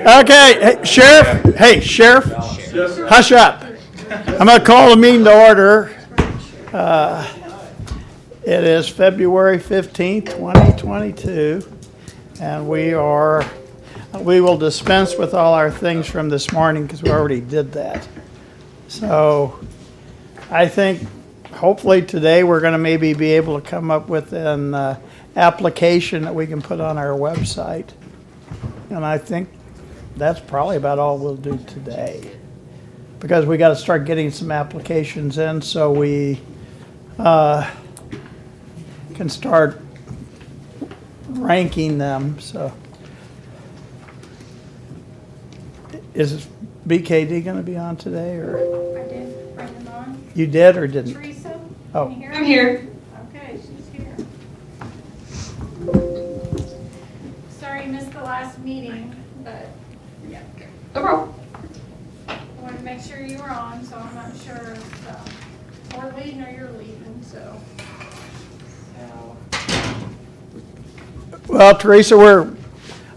Okay, hey, Sheriff. Hey, Sheriff. Hush up. I'm going to call the meeting to order. It is February 15th, 2022, and we will dispense with all our things from this morning because we already did that. So I think hopefully today we're going to maybe be able to come up with an application that we can put on our website. And I think that's probably about all we'll do today, because we got to start getting some applications in so we can start ranking them. So is BKD going to be on today, or I did bring them on. you did or didn't? Teresa? Oh. Can you hear I'm me? here. Okay, she's here. Sorry you missed the last meeting, but yeah, No problem. I wanted to make sure you were on, so I'm not sure if we're leading or you're leading, so. Well, Teresa,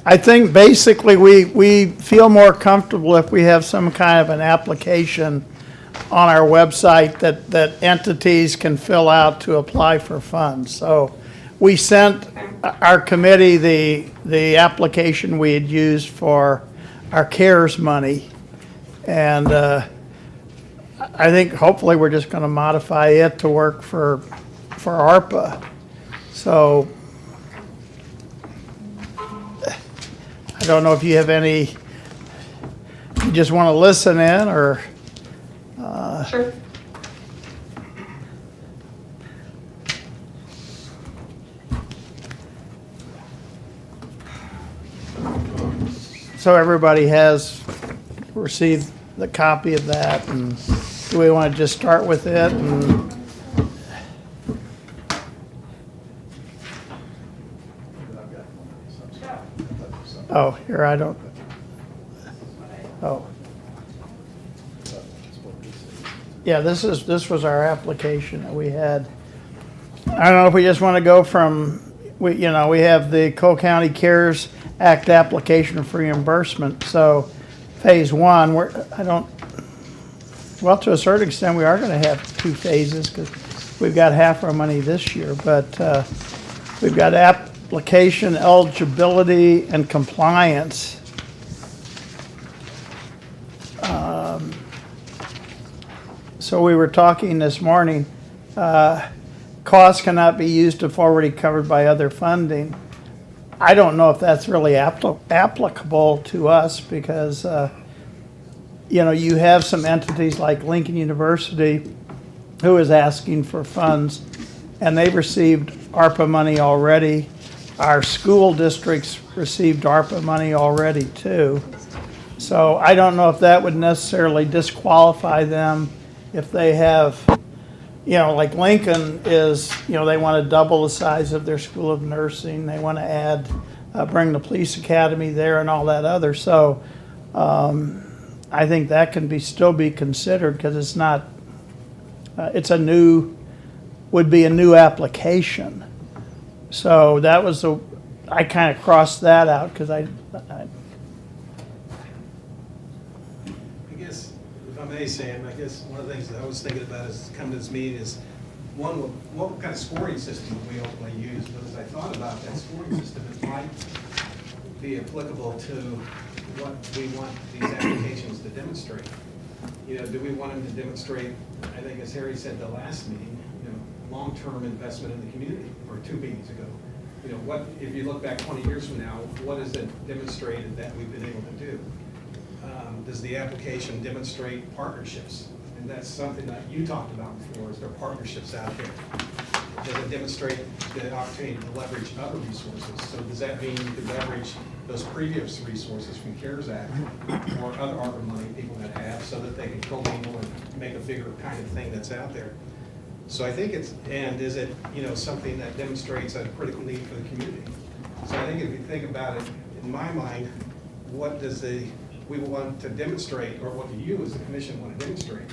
I think basically we feel more comfortable if we have some kind of an application on our website that entities can fill out to apply for funds. So we sent our committee the application we had used for our CARES money. And I think hopefully we're just going to modify it to work for ARPA. So I don't know if you have any, you just want to listen in, or? Sure. So everybody has received the copy of that, and do we want to just start with it? And oh, here, I don't. Oh. Yeah, this was our application that we had. I don't know if we just want to go from, we have the Cole County CARES Act application for reimbursement. So phase one, well, to a certain extent, we are going to have two phases because we've got half our money this year, but we've got application, eligibility, and compliance. So we were talking this morning, costs cannot be used if already covered by other funding. I don't know if that's really applicable to us because, you have some entities like Lincoln University who is asking for funds, and they've received ARPA money already. Our school districts received ARPA money already too. So I don't know if that would necessarily disqualify them if they have, like Lincoln is, they want to double the size of their school of nursing. They want to add, bring the police academy there and all that other. So I think that can still be considered because it's not, would be a new application. So that was I kind of crossed that out because I guess, if I may, Sam, I guess one of the things that I was thinking about as coming to this meeting is, one, what kind of scoring system we ultimately use? But as I thought about that scoring system, it might be applicable to what we want these applications to demonstrate. Do we want them to demonstrate, I think as Harry said the last meeting, long-term investment in the community, or 2 meetings ago. What, if you look back 20 years from now, what has it demonstrated that we've been able to do? Does the application demonstrate partnerships? And that's something that you talked about before, is there partnerships out there? Does it demonstrate the opportunity to leverage other resources? So does that mean you could leverage those previous resources from CARES Act or other ARPA money people that have so that they can commingle and make a bigger kind of thing that's out there? So I think is it, something that demonstrates a critical need for the community? So I think if you think about it, in my mind, what does we want to demonstrate, or what do you as the commission want to demonstrate?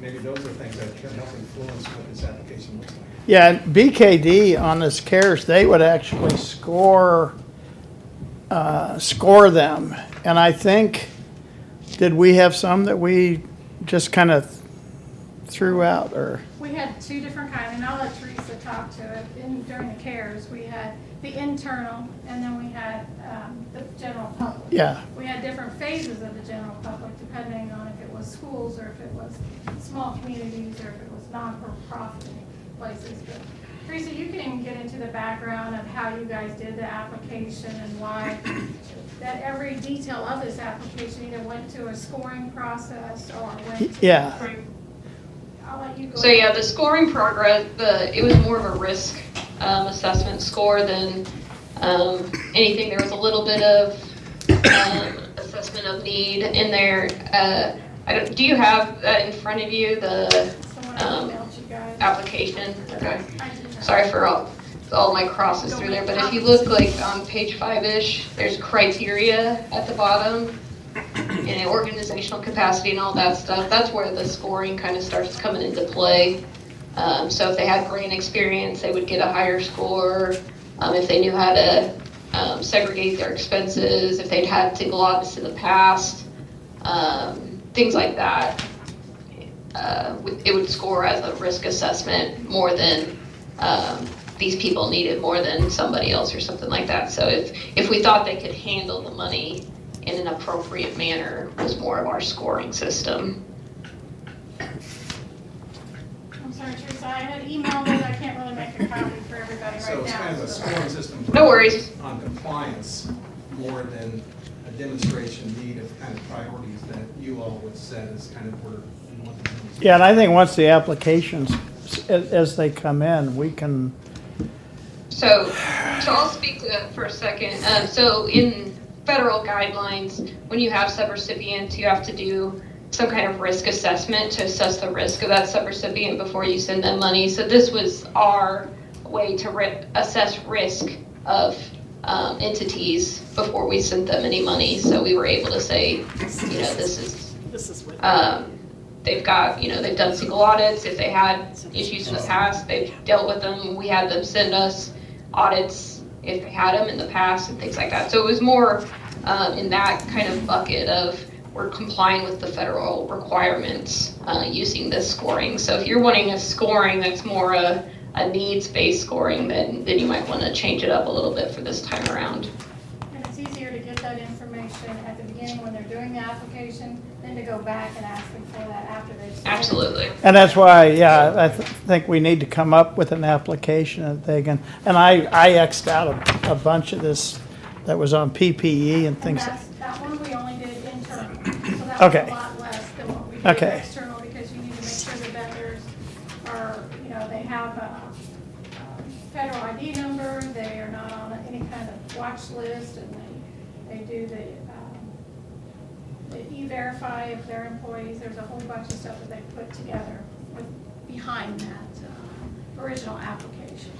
Maybe those are things that can help influence what this application looks like. Yeah, BKD on this CARES, they would actually score score them. And I think, did we have some that we just kind of threw out, or? We had two different kinds, and I'll let Teresa talk to it. During the CARES, we had the internal, and then we had the general public. Yeah, We had different phases of the general public, depending on if it was schools, or if it was small communities, or if it was non-for-profit places. But Teresa, you can even get into the background of how you guys did the application and why that every detail of this application either went to a scoring process or went to. yeah, I'll let you go. So yeah, the scoring progress, it was more of a risk assessment score than anything. There was a little bit of assessment of need in there. Do you have that in front of you, the Someone emailed you guys. application? Okay. I did not. Sorry for all my crosses through there, but if you look like on page 5-ish, there's criteria at the bottom and organizational capacity and all that stuff. That's where the scoring kind of starts coming into play. So if they had grant experience, they would get a higher score. If they knew how to segregate their expenses, if they'd had single audits in the past, things like that. It would score as a risk assessment more than these people needed more than somebody else or something like that. So if we thought they could handle the money in an appropriate manner was more of our scoring system. I'm sorry, Teresa, I had emailed it, I can't really make a copy for everybody So right it's kind of now. a scoring system. No worries. On compliance more than a demonstration need of kind of priorities that you all would set as kind of where you want them to be. yeah, and I think once the applications, as they come in, we can, So I'll speak to that for a second. So in federal guidelines, when you have subrecipients, you have to do some kind of risk assessment to assess the risk of that subrecipient before you send them money. So this was our way to assess risk of entities before we sent them any money. So we were able to say, this is what they've got, they've done single audits. If they had issues in the past, they've dealt with them. We had them send us audits if they had them in the past and things like that. So it was more in that kind of bucket of we're complying with the federal requirements using this scoring. So if you're wanting a scoring that's more a needs-based scoring, then you might want to change it up a little bit for this time around. And it's easier to get that information at the beginning when they're doing the application than to go back and ask them for that after they've submitted. Absolutely. and that's why, yeah, I think we need to come up with an application that they can, and I X'd out a bunch of this that was on PPE and And things. that one we only did internal, so that was Okay. a lot less than what we did Okay. external, because you need to make sure the vendors are, they have a federal ID number, they are not on any kind of watch list, and they do the E-Verify if they're employees. There's a whole bunch of stuff that they put together behind that original application.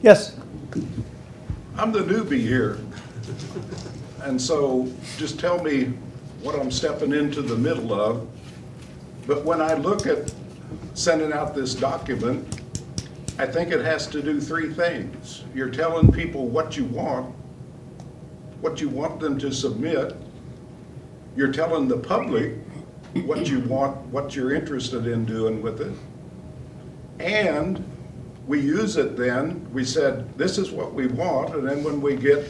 Yes, I'm the newbie here. And so just tell me what I'm stepping into the middle of. But when I look at sending out this document, I think it has to do three things. You're telling people what you want them to submit. You're telling the public what you want, what you're interested in doing with it. And we use it then, we said, this is what we want, and then when we get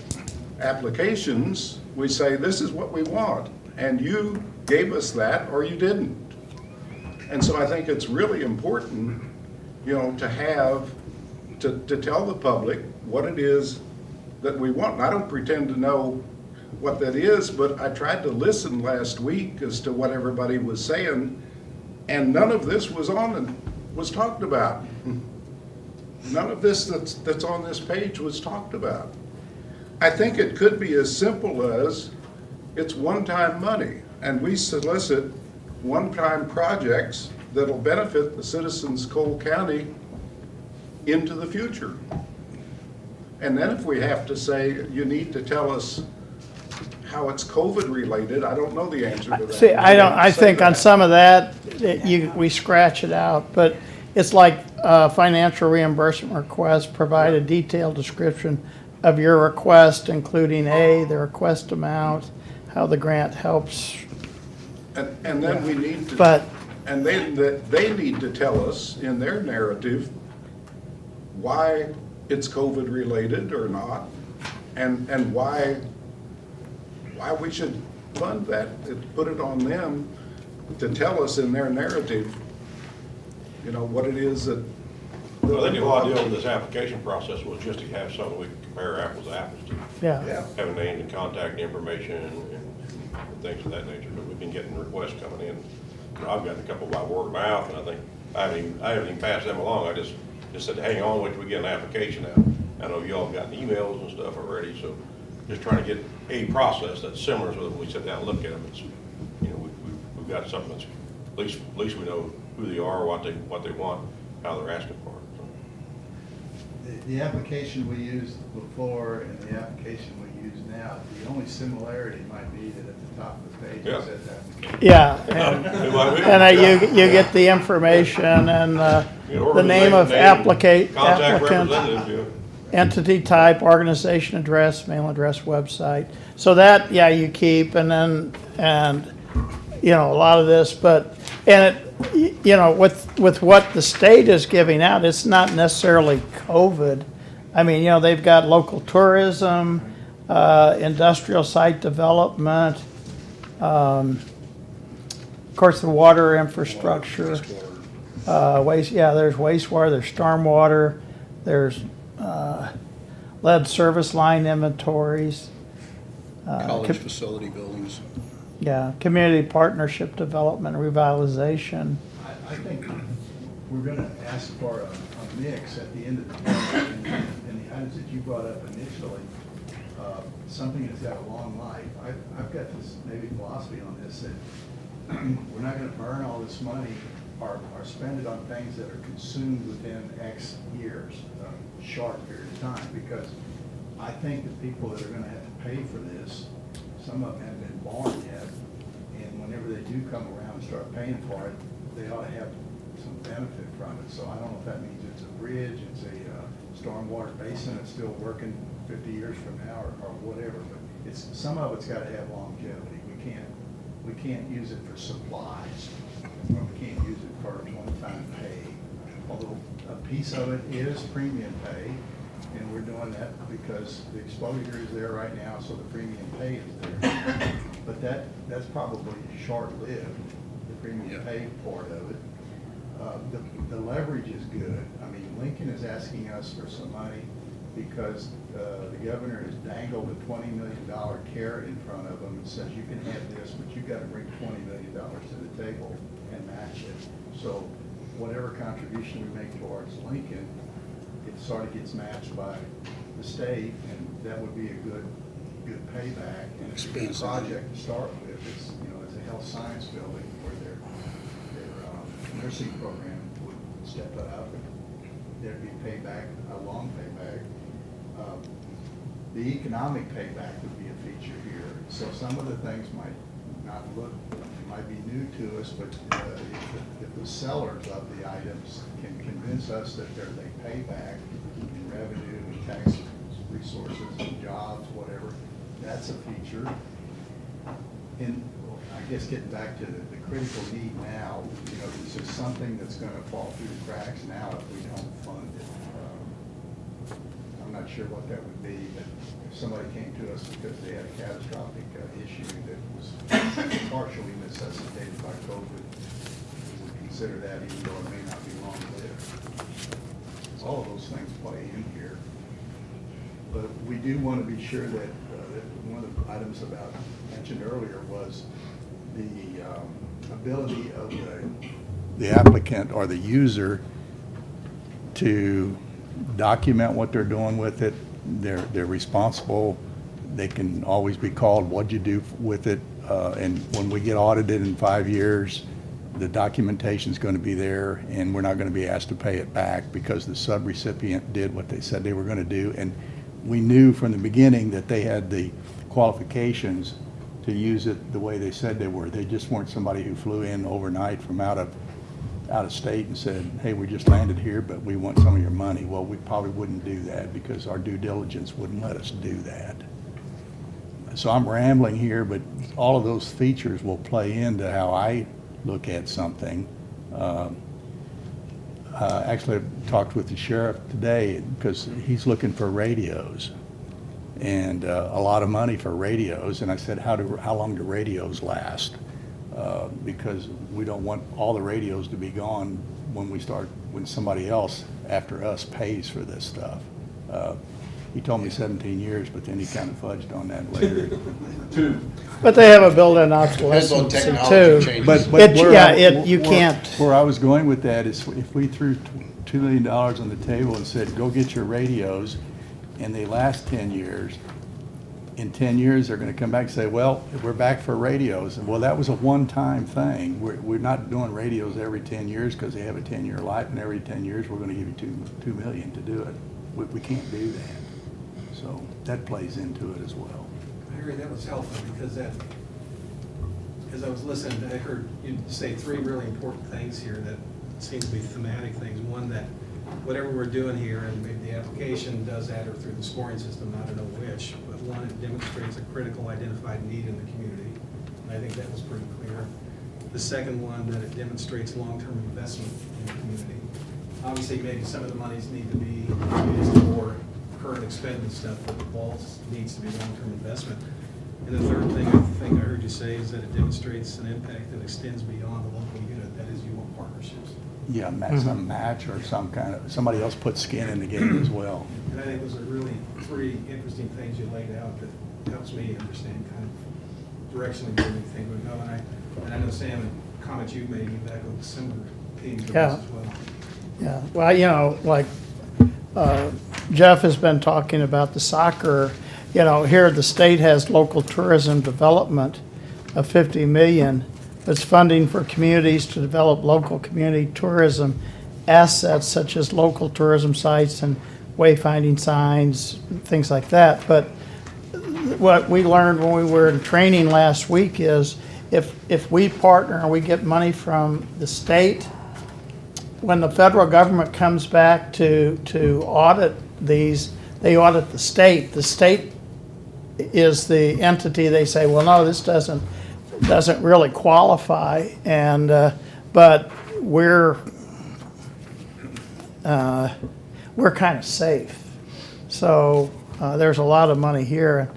applications, we say, this is what we want, and you gave us that or you didn't. And so I think it's really important, to have, to tell the public what it is that we want. And I don't pretend to know what that is, but I tried to listen last week as to what everybody was saying, and none of this was talked about. None of this that's on this page was talked about. I think it could be as simple as it's one-time money, and we solicit one-time projects that'll benefit the citizens of Cole County into the future. And then if we have to say, you need to tell us how it's COVID related, I don't know the answer to that. see, I We have to I say think on that. some of that, we scratch it out, but it's like financial reimbursement request, provide a detailed description of your request, including the request amount, how the grant helps. And then we need to. But And they need to tell us in their narrative why it's COVID related or not, and why we should fund that. Put it on them to tell us in their narrative, you know, what it is that. Well, I think a lot of deal with this application process was just to have something we could compare apples to apples to. yeah, Having names and contact information and things of that nature, but we've been getting requests coming in. I've gotten a couple by word of mouth, and I think, I haven't even passed them along. I just said, hang on, wait till we get an application out. I know y'all have gotten emails and stuff already, so just trying to get a process that's similar so that when we sit down and look at them, it's, you know, we've got something that's, at least we know who they are, what they want, how they're asking for it. So. The application we used before and the application we use now, the only similarity might be that at the top of the page Yeah. it says application. yeah. You get the information and the name of Contact applicant, representative, yeah. entity type, organization address, mail address, website. So that, yeah, you keep, and you know, a lot of this, but, and it, you know, with what the state is giving out, it's not necessarily COVID. I mean, you know, they've got local tourism, industrial site development, of course, the water infrastructure, waste, yeah, there's wastewater, there's stormwater, there's lead service line inventories. College facility buildings. Yeah, community partnership development, revitalization. I think we're gonna ask for a mix at the end of the day, and the items that you brought up initially, something that's got a long life. I've got this maybe philosophy on this, that we're not gonna burn all this money or spend it on things that are consumed within X years, a short period of time, because I think the people that are gonna have to pay for this, some of them haven't been born yet, and whenever they do come around and start paying for it, they ought to have some benefit from it. So I don't know if that means it's a bridge, it's a stormwater basin that's still working 50 years from now, or whatever, but it's, some of it's gotta have longevity. We can't use it for supplies, or we can't use it for one-time pay. Although a piece of it is premium pay, and we're doing that because the exposure is there right now, so the premium pay is there. But that's probably short-lived, the premium pay part of it. The leverage is good. I mean, Lincoln is asking us for some money because the governor has dangled a $20 million carrot in front of them and says, you can have this, but you've got to bring $20 million to the table and match it. So whatever contribution we make towards Lincoln, it sort of gets matched by the state, and that would be a good payback. And it's a good project to start with. It's, you know, it's a health science building where their nursing program would step up. There'd be payback, a long payback. The economic payback would be a feature here. So some of the things might not look, might be new to us, but if the sellers of the items can convince us that there's a payback in revenue and tax resources and jobs, whatever, that's a feature. And I guess getting back to the critical need now, you know, this is something that's gonna fall through the cracks now if we don't fund it. I'm not sure what that would be, but if somebody came to us because they had a catastrophic issue that was partially necessitated by COVID, we would consider that, even though it may not be long-lived. All of those things play in here. But we do want to be sure that one of the items mentioned earlier was the ability of the applicant or the user to document what they're doing with it. They're responsible. They can always be called, what'd you do with it? And when we get audited in 5 years, the documentation's going to be there, and we're not going to be asked to pay it back because the subrecipient did what they said they were going to do. And we knew from the beginning that they had the qualifications to use it the way they said they were. They just weren't somebody who flew in overnight from out of out of state and said, hey, we just landed here, but we want some of your money. Well, we probably wouldn't do that because our due diligence wouldn't let us do that. So I'm rambling here, but all of those features will play into how I look at something. Actually, I talked with the sheriff today because he's looking for radios and a lot of money for radios. And I said, how long do radios last? Because we don't want all the radios to be gone when somebody else after us pays for this stuff. He told me 17 years, but then he kind of fudged on that later. But they have a built-in Depends on obsolescence technology too. changes. You can't. Where I was going with that is if we threw $2 million on the table and said, go get your radios, and they last 10 years, in 10 years, they're gonna come back and say, well, we're back for radios. And well, that was a one-time thing. We're not doing radios every 10 years because they have a 10-year life, and every 10 years, we're gonna give you $2 million to do it. We can't do that. So that plays into it as well. Harry, that was helpful because as I was listening, I heard you say three really important things here that seem to be thematic things. One, that whatever we're doing here, and maybe the application does that or through the scoring system, I don't know which, but one, it demonstrates a critical identified need in the community. And I think that was pretty clear. The second one, that it demonstrates long-term investment in the community. Obviously, maybe some of the monies need to be used for current expended stuff, but the bulk needs to be long-term investment. And the third thing I think I heard you say is that it demonstrates an impact that extends beyond the local unit. That is, you want partnerships. Yeah, some match or somebody else put skin in the game as well. And I think those are really three interesting things you laid out that helps me understand kind of directionally where we think we go. And I know Sam, and comments you made, you've echoed similar themes to this as well. Yeah, well, like Jeff has been talking about the soccer, here the state has local tourism development of 50 million. It's funding for communities to develop local community tourism assets such as local tourism sites and wayfinding signs, things like that. But what we learned when we were in training last week is if we partner and we get money from the state, when the federal government comes back to audit these, they audit the state. The state is the entity. They say, well, no, this doesn't really qualify, and but we're kind of safe. So there's a lot of money here.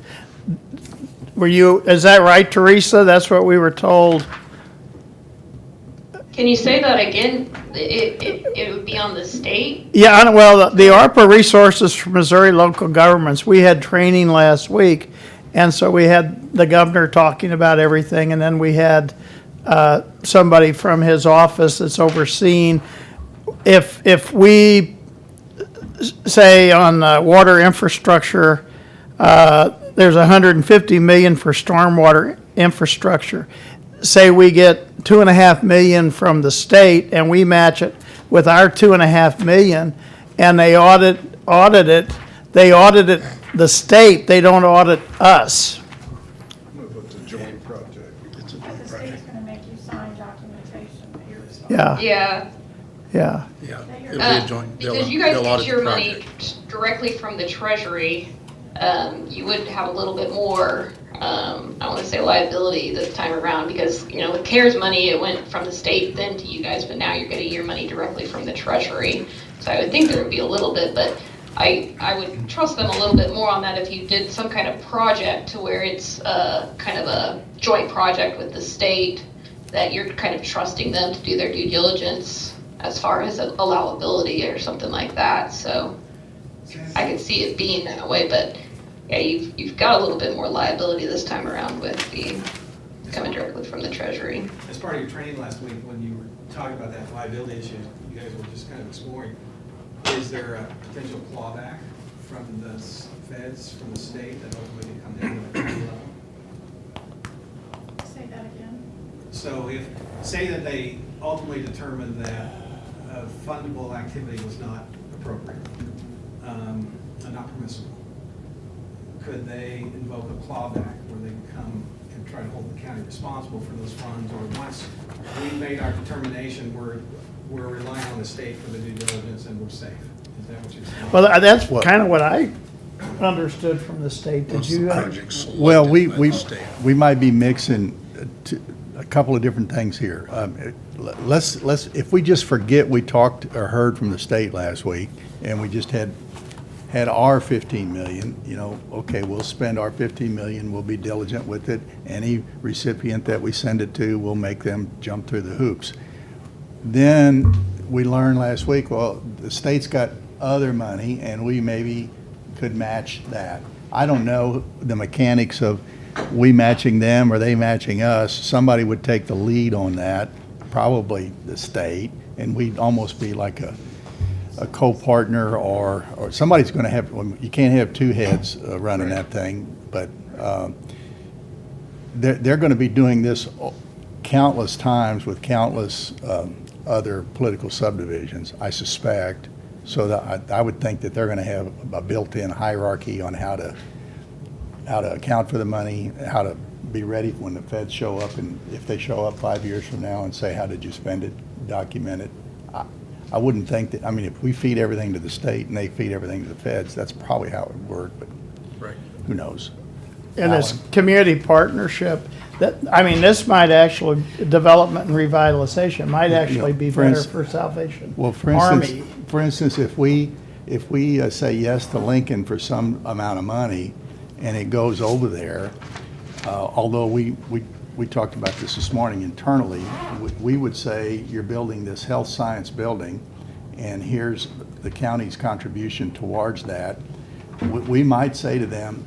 Is that right, Teresa? That's what we were told. Can you say that again? It would be on the state? Yeah, well, the ARPA resources for Missouri local governments, we had training last week, and so we had the governor talking about everything, and then we had somebody from his office that's overseeing. If we say on water infrastructure, there's $150 million for stormwater infrastructure. Say we get $2.5 million from the state, and we match it with our $2.5 million, and they audit it. They audit it, the state. They don't audit us. It's a joint project. It's a But joint the state's project. gonna make you sign documentation that you're responsible. Yeah, Yeah. yeah. Yeah, That it'll you're- be a joint. Because you guys they'll get audit your the money project. directly from the treasury, you would have a little bit more, I want to say liability this time around because, with CARES money, it went from the state then to you guys, but now you're getting your money directly from the treasury. So I would think there would be a little bit, but I would trust them a little bit more on that if you did some kind of project to where it's kind of a joint project with the state, that you're kind of trusting them to do their due diligence as far as allowability or something like that. So I could see it being that way, but yeah, you've got a little bit more liability this time around with being coming directly from the treasury. As part of your training last week, when you were talking about that liability issue, you guys were just kind of exploring, is there a potential clawback from the feds, from the state, that ultimately could come down to the county level? Say that again. So say that they ultimately determined that a fundable activity was not appropriate, and not permissible, could they invoke a clawback where they can come and try to hold the county responsible for those funds? Or once we made our determination, we're we're relying on the state for the due diligence and we're safe. Is that what you're saying? Well, that's Well- kind of what I understood from the state. Did Once you? the project's selected Well, by the state. we might be mixing a couple of different things here. Let's, if we just forget we talked or heard from the state last week, and we just had our 15 million, okay, we'll spend our 15 million, we'll be diligent with it. Any recipient that we send it to, we'll make them jump through the hoops. Then we learned last week, well, the state's got other money, and we maybe could match that. I don't know the mechanics of we matching them or they matching us. Somebody would take the lead on that, probably the state, and we'd almost be like a co-partner, or somebody's going to have, you can't have two heads running that thing, but they're going to be doing this countless times with countless other political subdivisions, I suspect. So that I would think that they're going to have a built-in hierarchy on how to account for the money, how to be ready when the feds show up, and if they show up 5 years from now and say, how did you spend it, document it. I wouldn't think that, I mean, if we feed everything to the state and they feed everything to the feds, that's probably how it would work, but Right. who knows? And this Alan? community partnership, this might actually, development and revitalization might actually be for better instance- for Salvation Well, Army. for instance, if we say yes to Lincoln for some amount of money and it goes over there, although we talked about this morning internally, we would say you're building this health science building and here's the county's contribution towards that. We might say to them,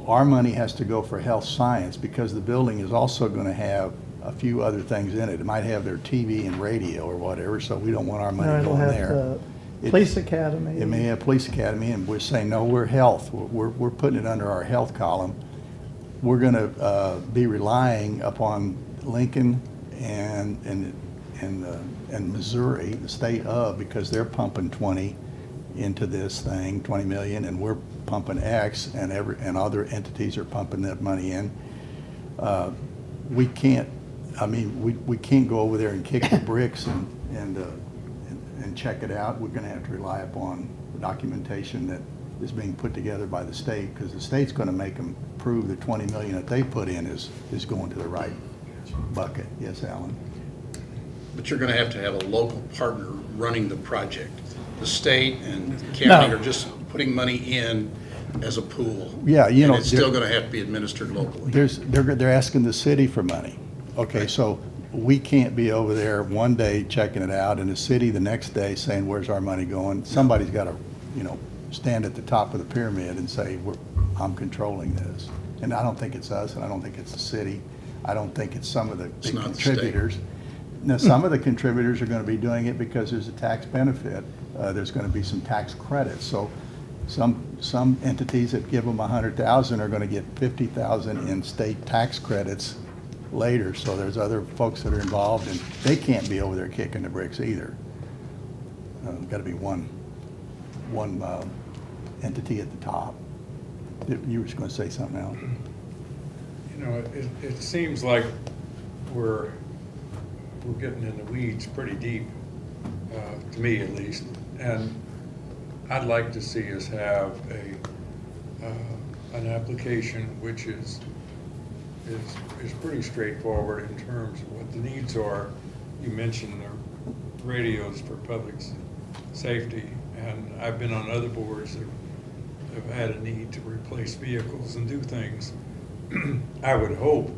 our money has to go for health science because the building is also going to have a few other things in it. It might have their TV and radio or whatever, so we don't want our money It'll going have there. the police academy. It may have police academy, and we're saying, no, we're health. We're putting it under our health column. We're going to be relying upon Lincoln and Missouri, the state of, because they're pumping 20 into this thing, 20 million, and we're pumping X, and other entities are pumping that money in. We can't, we can't go over there and kick the bricks and check it out. We're going to have to rely upon documentation that is being put together by the state, because the state's going to make them prove the 20 million that they put in is going to the right bucket. Yes, Alan? But you're gonna have to have a local partner running the project. The state and the county No. are just putting money in as a pool. Yeah, And it's still gonna have to be administered locally. They're asking the city for money. Okay, so we can't be over there one day checking it out, and the city the next day saying, where's our money going? Somebody's got to, stand at the top of the pyramid and say, I'm controlling this. And I don't think it's us, and I don't think it's the city. I don't think it's some of the It's big not the state. contributors. Now, some of the contributors are going to be doing it because there's a tax benefit. There's going to be some tax credits. So some entities that give them 100,000 are going to get 50,000 in state tax credits later. So there's other folks that are involved, and they can't be over there kicking the bricks either. Got to be one entity at the top. You were just going to say something else. It seems like we're getting in the weeds pretty deep, to me at least. And I'd like to see us have an application which is pretty straightforward in terms of what the needs are. You mentioned the radios for public safety, and I've been on other boards that have had a need to replace vehicles and do things. I would hope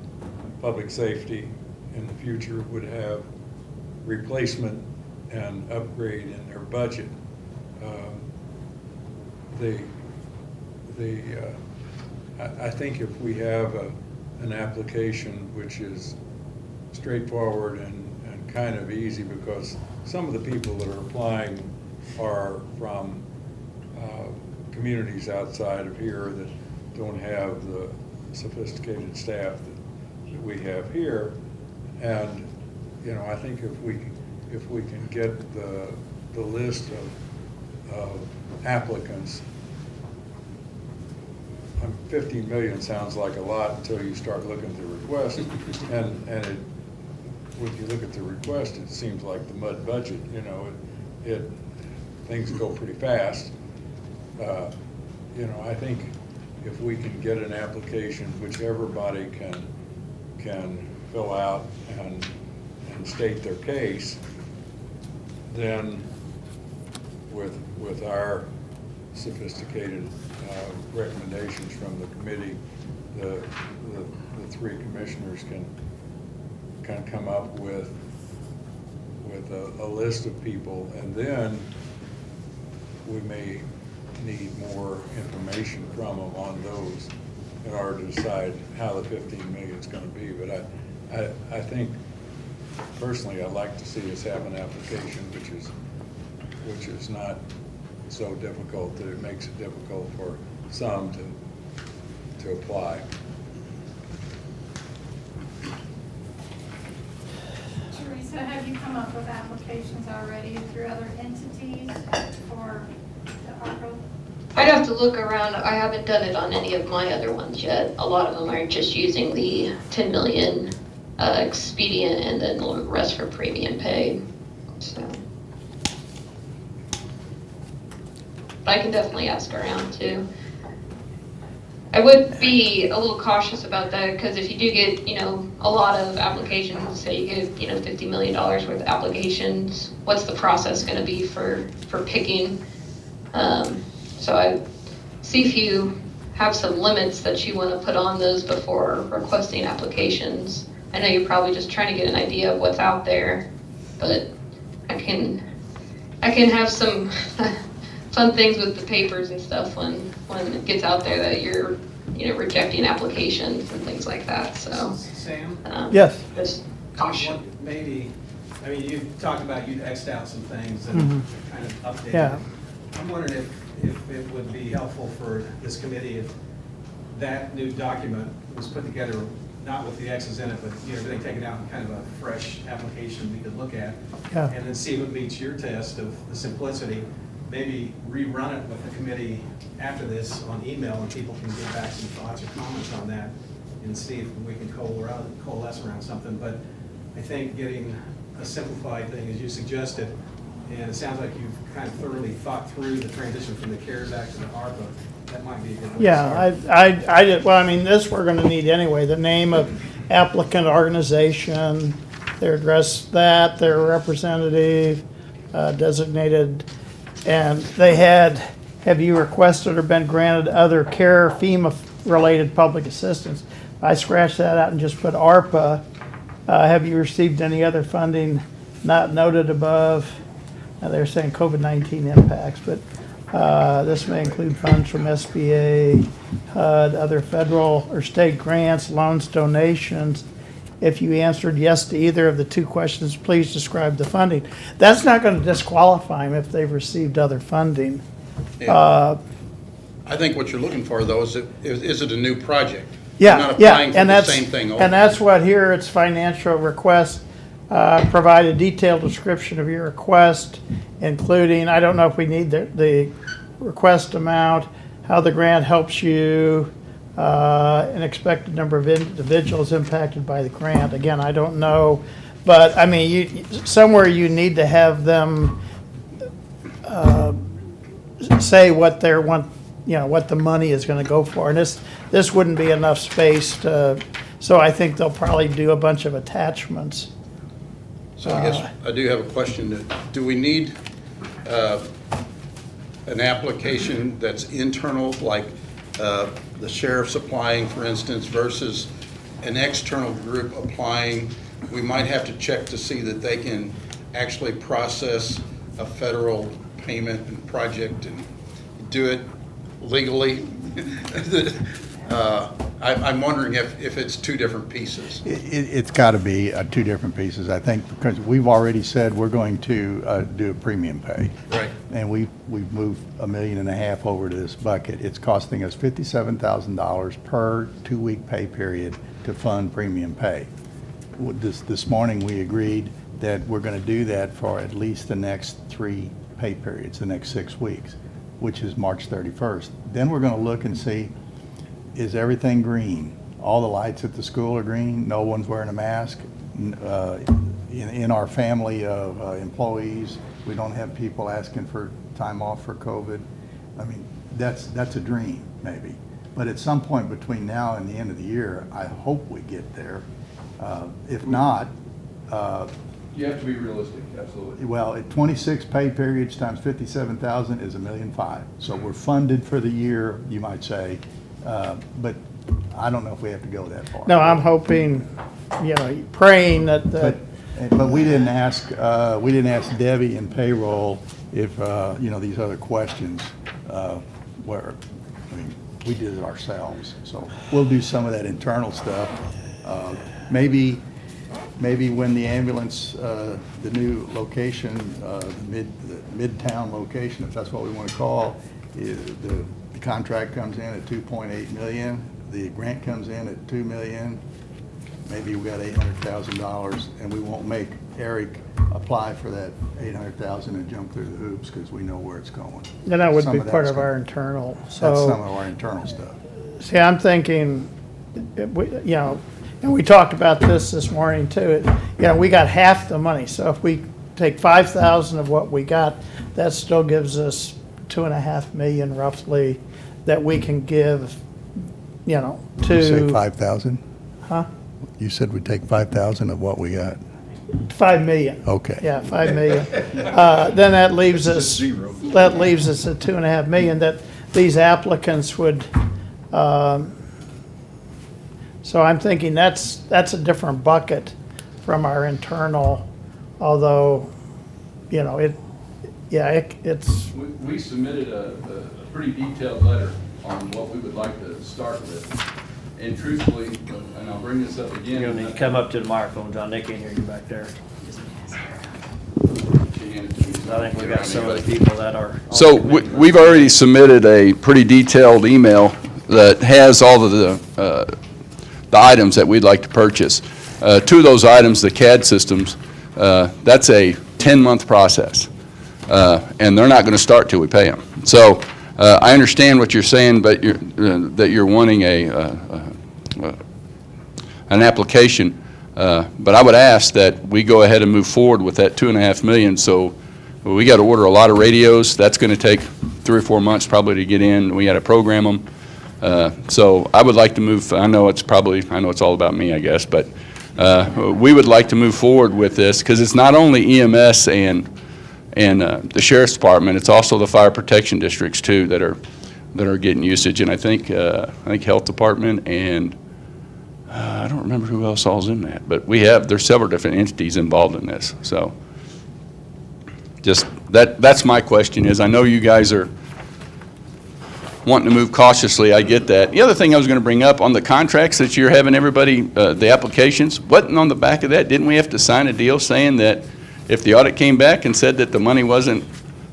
public safety in the future would have replacement and upgrade in their budget. I think if we have an application which is straightforward and kind of easy, because some of the people that are applying are from communities outside of here that don't have the sophisticated staff that we have here. And I think if we can get the list of applicants, 15 million sounds like a lot until you start looking at the request, and if you look at the request, it seems like the mud budget, you know, things go pretty fast. You know, I think if we can get an application which everybody can fill out and state their case, then with our sophisticated recommendations from the committee, the three commissioners can come up with a list of people, and then we may need more information from them on those in order to decide how the 15 million is going to be. But I think personally, I'd like to see us have an application which is not so difficult that it makes it difficult for some to apply. Teresa, have you come up with applications already through other entities for the ARPA? I'd have to look around. I haven't done it on any of my other ones yet. A lot of them are just using the 10 million expedient and then the rest for premium pay. So, but I can definitely ask around too. I would be a little cautious about that because if you do get, you know, a lot of applications, say you get, you know, $50 million worth of applications, what's the process going to be for picking? So I see if you have some limits that you want to put on those before requesting applications. I know you're probably just trying to get an idea of what's out there, but I can have some fun things with the papers and stuff when it gets out there that you're, you know, rejecting applications and things like that. So Sam? Yes. Just caution. Maybe, I mean, you talked about you'd X'd out some things and kind of updated. Yeah. I'm wondering if it would be helpful for this committee if that new document was put together, not with the X's in it, but, you know, everything taken out in kind of a fresh application we could look at. Yeah. And then see what meets your test of the simplicity. Maybe rerun it with the committee after this on email, and people can get back some thoughts or comments on that and see if we can coalesce around something. But I think getting a simplified thing, as you suggested, and it sounds like you've kind of thoroughly thought through the transition from the CARES Act to the ARPA, that might be a good way to Yeah, start. I did, well, I mean, this we're gonna need anyway, the name of applicant organization, their address, that, their representative, designated, and they had, have you requested or been granted other CARE FEMA-related public assistance? I scratched that out and just put ARPA. Have you received any other funding not noted above? They're saying COVID-19 impacts, but this may include funds from SBA, HUD, other federal or state grants, loans, donations. If you answered yes to either of the two questions, please describe the funding. That's not going to disqualify them if they've received other funding. I think what you're looking for, though, is it a new project? Yeah, You're not yeah, applying for and the that's, same thing over. and that's what here, it's financial request. Provide a detailed description of your request, including, I don't know if we need the request amount, how the grant helps you, an expected number of individuals impacted by the grant. Again, I don't know, but I mean, somewhere you need to have them say what they want, you know, what the money is going to go for. And this wouldn't be enough space to, so I think they'll probably do a bunch of attachments. So I guess I do have a question. Do we need an application that's internal, like the sheriff's applying, for instance, versus an external group applying? We might have to check to see that they can actually process a federal payment and project and do it legally. I'm wondering if it's two different pieces. It's got to be two different pieces, I think, because we've already said we're going to do a premium pay. Right. And we've moved $1.5 million over to this bucket. It's costing us $57,000 per 2-week pay period to fund premium pay. This morning, we agreed that we're going to do that for at least the next 3 pay periods, the next 6 weeks, which is March 31st. Then we're going to look and see, is everything green? All the lights at the school are green, no one's wearing a mask, in our family of employees, we don't have people asking for time off for COVID. I mean, that's a dream, maybe. But at some point between now and the end of the year, I hope we get there. If not, You have to be realistic, absolutely. well, at 26 pay periods times 57,000 is $1.5 million. So we're funded for the year, you might say, but I don't know if we have to go that far. No, I'm hoping, praying that But we didn't ask Debbie in payroll if, these other questions were, I mean, we did it ourselves. So we'll do some of that internal stuff. Maybe when the ambulance, the new location, the midtown location, if that's what we want to call, the contract comes in at 2.8 million, the grant comes in at 2 million, maybe we got $800,000, and we won't make Eric apply for that 800,000 and jump through the hoops because we know where it's going. then that would Some be of part that's of our gonna- internal, That's some so, of our internal stuff. see, I'm thinking, and we talked about this morning too, we got half the money, so if we take 5,000 of what we got, that still gives us 2.5 million roughly that we can give, You say to, 5,000? huh? You said we'd take 5,000 of what we got. 5 million. Okay. Yeah, 5 million. Then that leaves us, Zero. that leaves us at 2.5 million that these applicants would, so I'm thinking that's a different bucket from our internal, although, it's, We submitted a pretty detailed letter on what we would like to start with. And truthfully, and I'll bring this up again. You're gonna need to come up to the microphone, John. They can't hear you back there. I think we got some of the people that are. on So the committee. we've already submitted a pretty detailed email that has all of the items that we'd like to purchase. Two of those items, the CAD systems, that's a 10-month process. And they're not going to start till we pay them. So I understand what you're saying, but that you're wanting an application. But I would ask that we go ahead and move forward with that $2.5 million. So we got to order a lot of radios. That's going to take 3 or 4 months probably to get in. We got to program them. So I would like to move. I know it's all about me, I guess, but we would like to move forward with this because it's not only EMS and the sheriff's department, it's also the fire protection districts too that are getting usage. And I think health department and I don't remember who else all's in that, but there's several different entities involved in this. So just that's my question is I know you guys are wanting to move cautiously. I get that. The other thing I was going to bring up on the contracts that you're having everybody, the applications, wasn't on the back of that, didn't we have to sign a deal saying that if the audit came back and said that the money wasn't,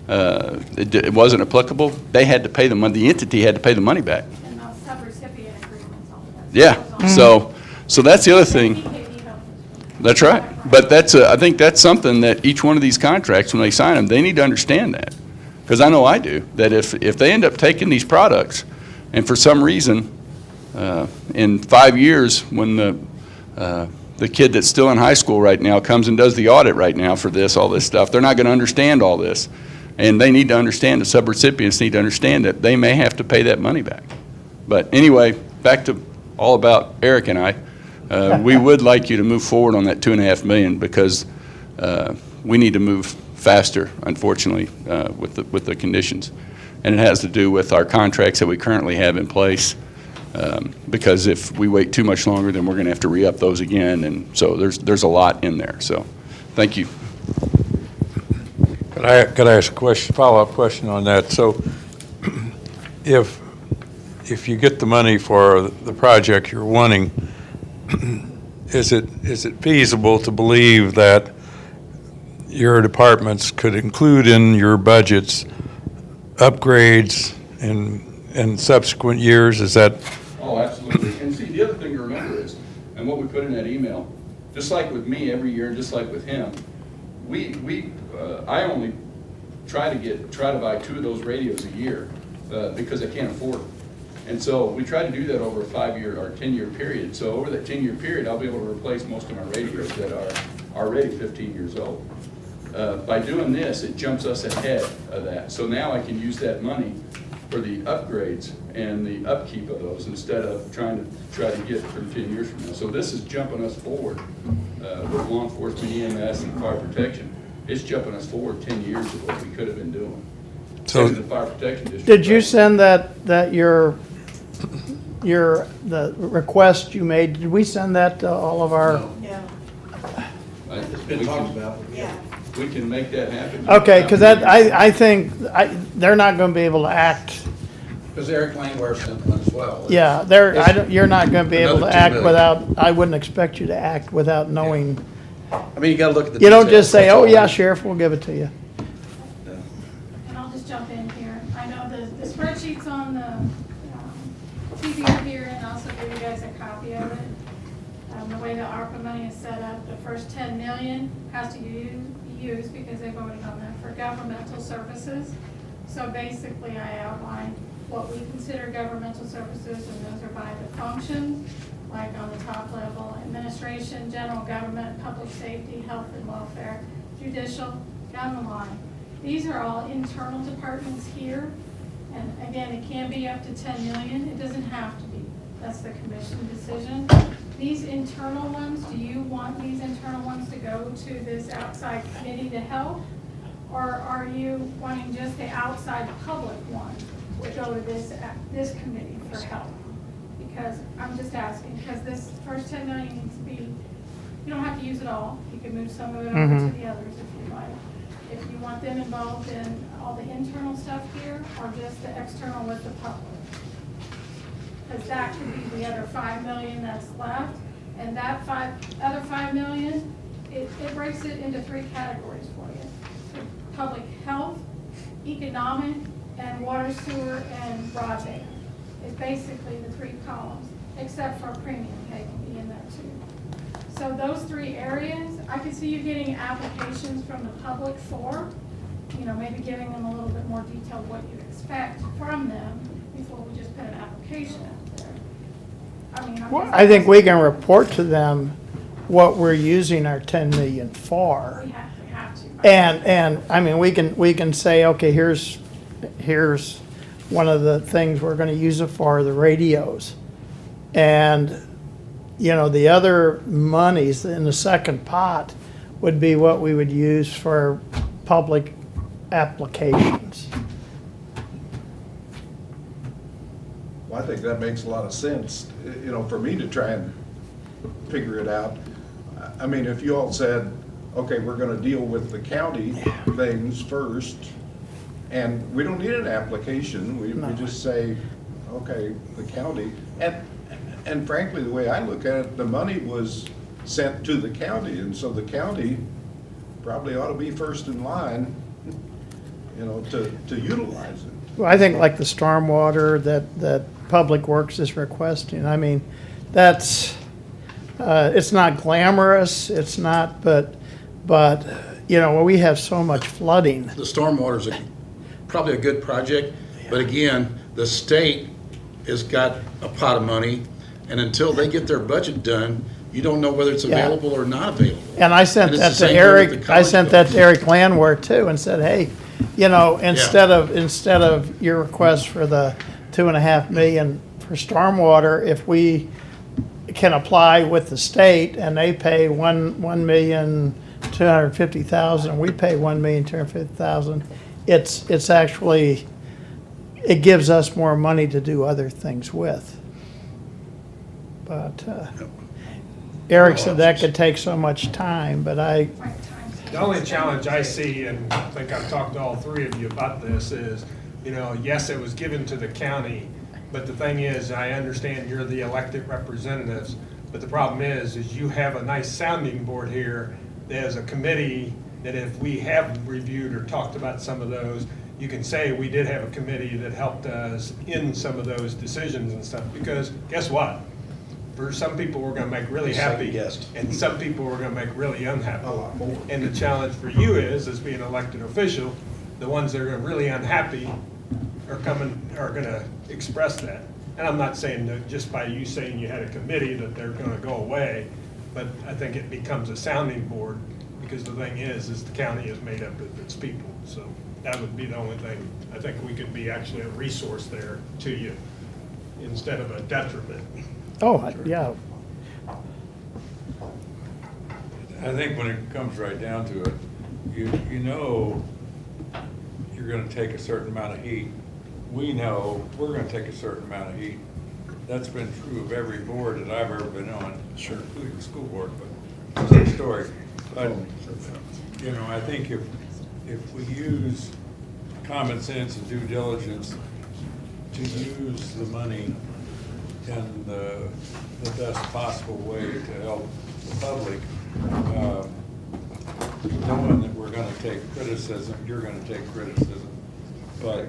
it wasn't applicable, they had to pay the money, the entity had to pay the money back? And those sub-recipient agreements, all of that. Yeah, so that's the other thing. That's right. But I think that's something that each one of these contracts, when they sign them, they need to understand that. Because I know I do, that if they end up taking these products, and for some reason, in 5 years, when the kid that's still in high school right now comes and does the audit right now for all this stuff, they're not going to understand all this. And they need to understand, the subrecipients need to understand that they may have to pay that money back. But anyway, back to all about Eric and I. We would like you to move forward on that $2.5 million because we need to move faster, unfortunately, with the conditions. And it has to do with our contracts that we currently have in place. Because if we wait too much longer, then we're going to have to re-up those again. And so there's a lot in there. So thank you. Could I ask a follow-up question on that? So if you get the money for the project you're wanting, is it feasible to believe that your departments could include in your budgets upgrades in subsequent years? Is that? Oh, absolutely. And see, the other thing to remember is, and what we put in that email, just like with me every year, just like with him, I only try to buy 2 of those radios a year because I can't afford them. And so we try to do that over a 5-year or 10-year period. So over that 10-year period, I'll be able to replace most of my radios that are already 15 years old. By doing this, it jumps us ahead of that. So now I can use that money for the upgrades and the upkeep of those instead of trying to get through 10 years from now. So this is jumping us forward with law enforcement, EMS, and fire protection. It's jumping us forward 10 years of what we could have been doing. So- Same as the fire protection district. Did you send that the request you made, did we send that to all of our? Yeah, It's been talked about. yeah. We can make that happen. Okay, because I think they're not going to be able to act. Because Eric Langware sent one as well. Yeah, you're not going to be able to Another $2 act million. without, I wouldn't expect you to act without knowing. I mean, you gotta look at the. You don't details, just say, that's oh all. yeah, Sheriff, we'll give it to you. And I'll just jump in here. I know the spreadsheet's on the TV here, and I'll also give you guys a copy of it. The way the ARPA money is set up, the first 10 million has to be used, because they voted on that, for governmental services. So basically, I outlined what we consider governmental services, and those are by the functions, like on the top level, administration, general government, public safety, health and welfare, judicial, down the line. These are all internal departments here, and again, it can be up to 10 million, it doesn't have to be. That's the commission decision. These internal ones, do you want these internal ones to go to this outside committee to help? Or are you wanting just the outside public one to go to this committee for help? Because I'm just asking, because this first 10 million needs to be, you don't have to use it all. You can move some of it over to the others if you like. If you want them involved in all the internal stuff here, or just the external with the public. Because that could be the other 5 million that's left, and that other 5 million, it breaks it into 3 categories for you. Public health, economic, and water, sewer, and broadband. It's basically the 3 columns, except for premium pay can be in that too. So those 3 areas, I could see you getting applications from the public for, maybe giving them a little bit more detail what you expect from them before we just put an application out there. Well, I think we can report to them what we're using our 10 million for. We have to. And I mean, we can say, okay, here's one of the things we're gonna use it for, the radios. And, the other monies in the second pot would be what we would use for public applications. Well, I think that makes a lot of sense, for me to try and figure it out. I mean, if you all said, okay, we're gonna deal with the county things first, and we don't need an application, we just say, okay, the county. And frankly, the way I look at it, the money was sent to the county, and so the county probably ought to be first in line, to utilize it. Well, I think like the stormwater that Public Works is requesting, I mean, that's, it's not glamorous, it's not, but, we have so much flooding. The stormwater's probably a good project, but again, the state has got a pot of money, and until they get their budget done, you don't know whether it's Yeah. available or not available. And I sent And it's that the to same thing with Eric, the I college sent that to buildings. Eric Landwehr too, and said, hey, instead of your request for the 2.5 million for stormwater, if we can apply with the state and they pay 1,250,000, we pay 1,250,000, it's actually, it gives us more money to do other things with. But, Eric said that could take so much time, but The only challenge I see, and I think I've talked to all 3 of you about this, is, yes, it was given to the county, but the thing is, I understand you're the elected representatives, but the problem is you have a nice sounding board here. There's a committee that if we have reviewed or talked about some of those, you can say we did have a committee that helped us in some of those decisions and stuff, because guess what? For some people, we're gonna make really happy, Second-guessed. and some people we're gonna make really unhappy. A lot more. And the challenge for you is, as being an elected official, the ones that are really unhappy are gonna express that. and I'm not saying that just by you saying you had a committee that they're gonna go away, but I think it becomes a sounding board, because the thing is the county is made up of its people, so that would be the only thing. I think we could be actually a resource there to you, instead of a detriment. Oh, yeah, I think when it comes right down to it, you know you're gonna take a certain amount of heat. We know we're gonna take a certain amount of heat. That's been true of every board that I've ever been on, sure, including the school board, but same story. But, you know, I think if we use common sense and due diligence to use the money in the best possible way to help the public, knowing that we're gonna take criticism, you're gonna take criticism, but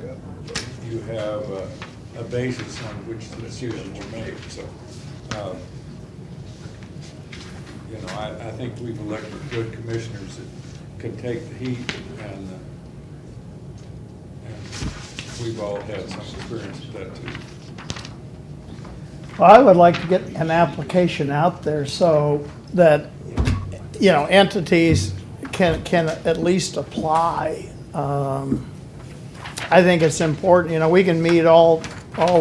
you have a basis on which the decisions are made, so, you know, I think we've elected good commissioners that can take the heat, and we've all had some experience with that too. well, I would like to get an application out there so that, you know, entities can at least apply. I think it's important, you know, we can meet all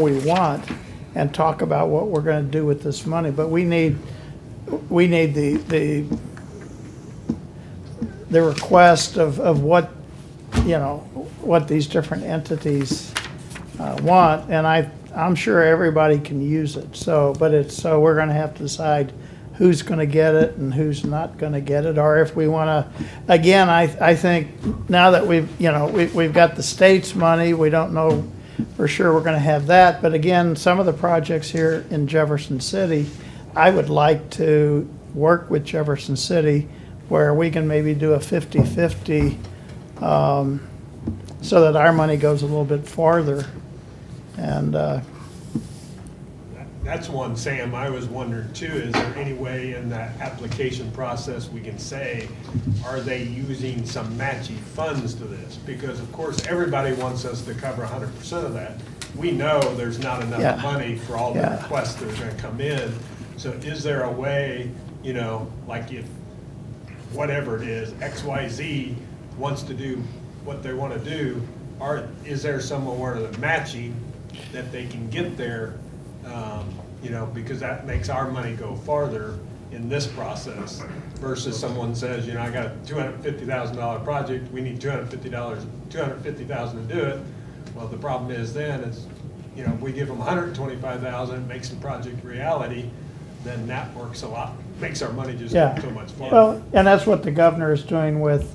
we want and talk about what we're gonna do with this money, but we need the request of what, you know, what these different entities want, and I'm sure everybody can use it, so we're gonna have to decide who's gonna get it and who's not gonna get it, or if we wanna, again, I think now that we've got the state's money, we don't know for sure we're gonna have that, but again, some of the projects here in Jefferson City, I would like to work with Jefferson City where we can maybe do a 50-50, so that our money goes a little bit farther, and, That's one, Sam, I was wondering too, is there any way in that application process we can say, are they using some matchy funds to this? Because of course, everybody wants us to cover 100% of that. We know there's not Yeah. enough money for all the Yeah. requests that are gonna come in. So is there a way, you know, like if, whatever it is, XYZ wants to do what they wanna do, is there somewhere the matching that they can get there? You know, because that makes our money go farther in this process versus someone says, you know, I got a $250,000 project, we need $250,000 to do it. Well, the problem is then it's, you know, if we give them $125,000, it makes the project reality, then that works a lot, makes our money just yeah. go so much farther. Well, and that's what the governor is doing with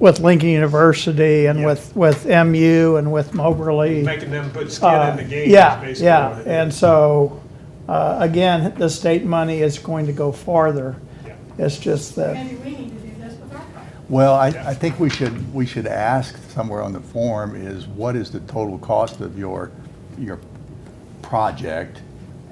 Lincoln University and Yeah. with MU and with Moberly. Making them put skin in the game is Yeah, basically yeah, what it and is. so, again, the state money is going to go farther. Yeah. It's just that, Maybe we need to do this with our project. Well, I think we should ask somewhere on the form is what is the total cost of your project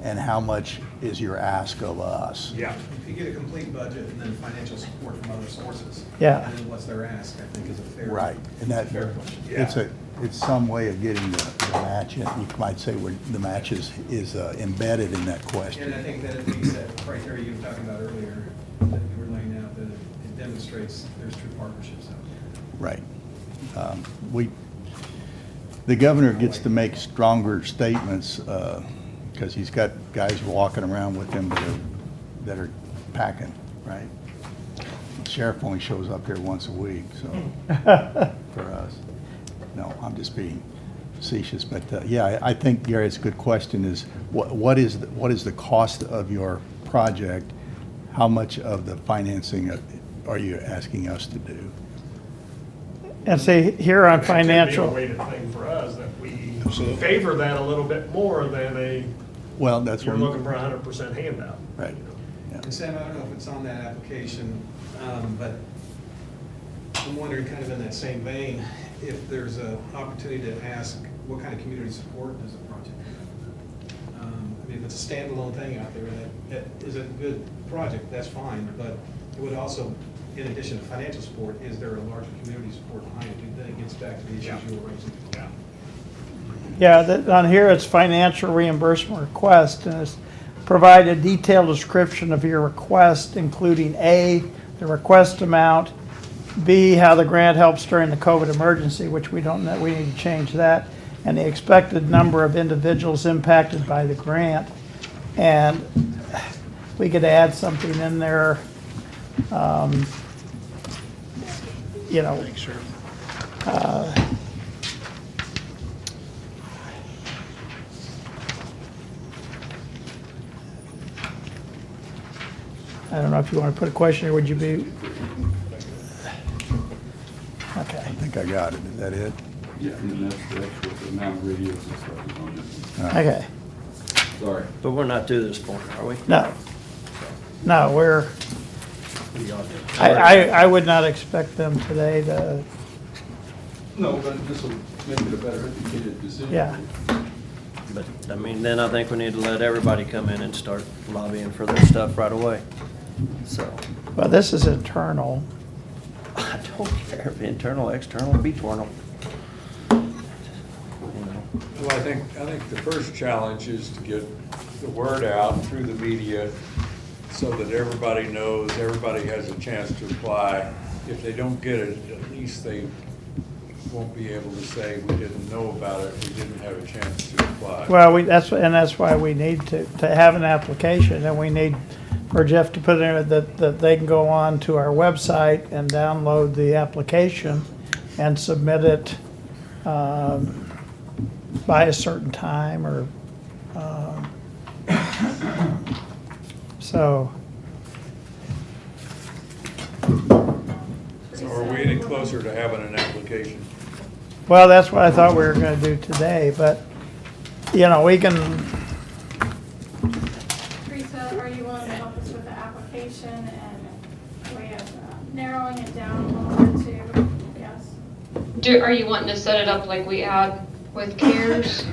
and how much is your ask of us? Yeah. If you get a complete budget and then financial support from other sources. Yeah. And then what's their ask, I think is a fair. Right, and that, fair question. it's some way of getting the match, and you might say where the match is embedded in that question. And I think that it meets that criteria you were talking about earlier, that you were laying out, that it demonstrates there's true partnerships out there. Right. The governor gets to make stronger statements, because he's got guys walking around with him that are packing, right? The sheriff only shows up there once a week, so, for us. No, I'm just being facetious, but, yeah, I think, Gary, it's a good question, is what is the cost of your project? How much of the financing are you asking us to do? and see, here on financial, That could be a weighted thing for us, that we favor that a little bit more than Well, that's you're what, looking for a 100% handout. right. And Sam, I don't know if it's on that application, but I'm wondering, kind of in that same vein, if there's an opportunity to ask what kind of community support does the project have? I mean, if it's a standalone thing out there, that is a good project, that's fine, but it would also, in addition to financial support, is there a larger community support behind it? That gets back to the issues you were raising. Yeah. Yeah, on here it's financial reimbursement request, and it's provide a detailed description of your request, including A, the request amount, B, how the grant helps during the COVID emergency, which we don't know, we need to change that, and the expected number of individuals impacted by the grant. And we could add something in there, you know. I don't know if you want to put a question, or would you be? Okay. I think I got it. Is that it? Yeah, and that's what the amount of radios and stuff is on it. Okay. Sorry. But we're not to this point, are we? No. No, we're, We are. I would not expect them today to, No, but this will make it a better educated decision. Yeah. But, I mean, then I think we need to let everybody come in and start lobbying for their stuff right away. So, well, this is internal. I don't care if internal, external, be tornal. You know. Well, I think the first challenge is to get the word out through the media so that everybody knows, everybody has a chance to apply. If they don't get it, at least they won't be able to say, we didn't know about it, we didn't have a chance to apply. Well, that's why we need to have an application, and we need for Jeff to put in that they can go on to our website and download the application and submit it by a certain time, or so. So are we any closer to having an application? Well, that's what I thought we were gonna do today, but, you know, we can, Teresa, are you willing to help us with the application and way of narrowing it down a little bit too? Yes. Are you wanting to set it up like we had with CARES?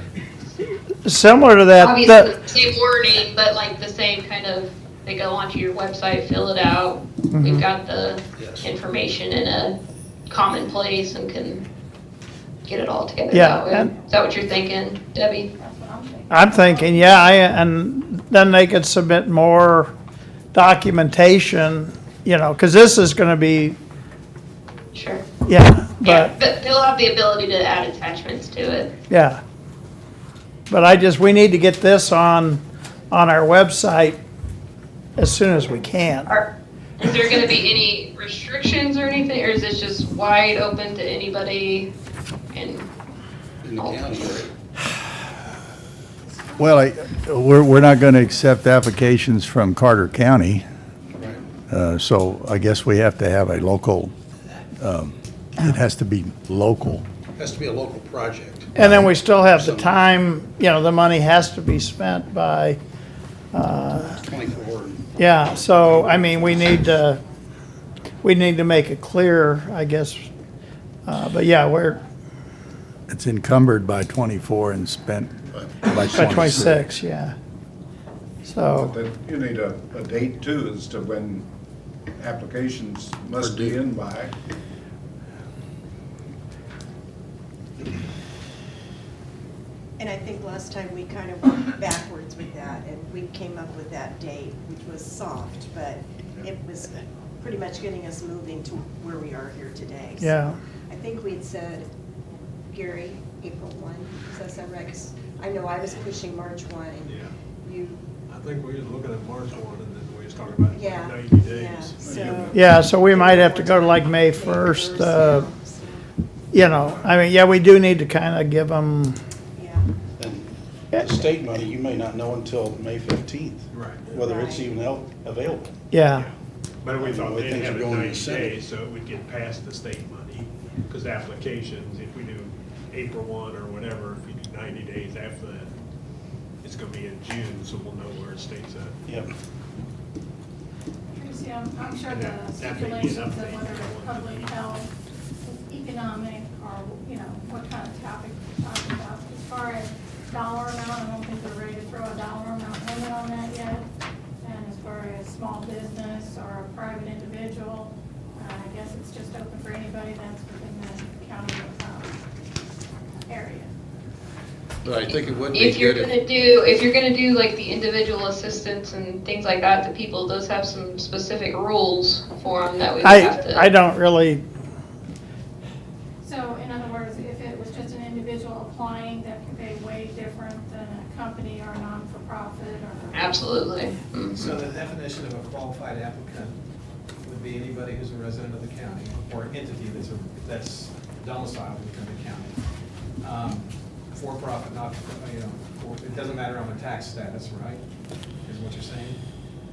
similar to that. Obviously, the same wording, but like the same kind of, they go onto your website, fill it out. We've got the information in a common place and can get it all together Yeah, that way. and- Is that what you're thinking, Debbie? That's what I'm thinking. I'm thinking, yeah, and then they could submit more documentation, you know, because this is gonna be, Sure. yeah, Yeah, but, but they'll have the ability to add attachments to it. yeah. But we need to get this on our website as soon as we can. Is there gonna be any restrictions or anything, or is this just wide open to anybody and? In the county, right? Well, we're not going to accept applications from Carter County, Right. so I guess we have to have a local, it has to be local. Has to be a local project. And then we still have the time, you know, the money has to be spent by, 24. yeah, so, I mean, we need to make it clear, I guess. But yeah, It's encumbered by 24 and spent by by 26. 26, yeah. So, But you need a date too, as to when applications must be in by. And I think last time we kind of went backwards with that, and we came up with that date, which was soft, but it was pretty much getting us moving to where we are here today. So yeah, I think we'd said, Gary, April 1, does that sound right? 'Cause I know I was pushing March 1, and Yeah. you, I think we was looking at March 1, and then we was talking about yeah. 90 days. Yeah, so. yeah, so we might have to go to like May 1st, you know, I mean, yeah, we do need to kind of give them, And the state money, you may not know until May 15th, Right. whether it's even available. yeah, But we The thought way they'd things have are it going in the 90 Senate. days, so it would get past the state money. Because applications, if we do April 1 or whatever, if you do 90 days after that, it's going to be in June, so we'll know where it stays at. Yep. Tracy, I'm sure And the that may be stipulations enough of thing. whether it's public health, economic, or, you know, what kind of topic we're talking about. As far as dollar amount, I don't think we're ready to throw a dollar amount limit on that yet. And as far as small business or a private individual, I guess it's just open for anybody that's within the county area. But I think it would be if you're good gonna do like the individual assistance and things like that, the people, those have some specific rules for them that we would have to. I don't really, So in other words, if it was just an individual applying, that could be way different than a company or a non-for-profit or. Absolutely. Mhm. So the definition of a qualified applicant would be anybody who's a resident of the county or entity that's domiciled within the county. For-profit, not, it doesn't matter on the tax status, right? Is what you're saying?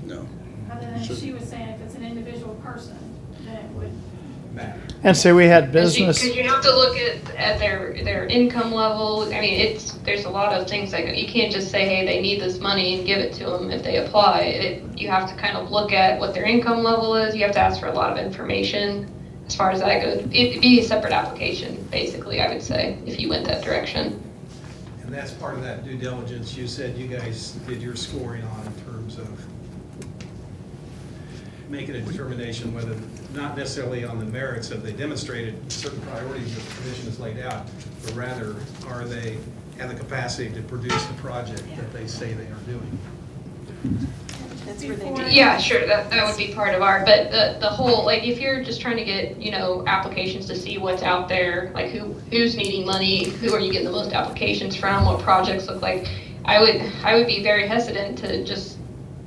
No. Other than she was saying, if it's an individual person, then it would. Matter. and say we had business. Because you have to look at their income level. I mean, there's a lot of things that you can't just say, hey, they need this money and give it to them if they apply. You have to kind of look at what their income level is. You have to ask for a lot of information as far as that goes. It'd be a separate application, basically, I would say, if you went that direction. And that's part of that due diligence you said you guys did your scoring on in terms of making a determination whether, not necessarily on the merits of they demonstrated certain priorities that the commission has laid out, but rather are they have the capacity to produce the project that they say they are doing. That's where they do. Yeah, sure, that would be part of our, but the whole, like, if you're just trying to get, applications to see what's out there, like who's needing money, who are you getting the most applications from, what projects look like, I would be very hesitant to just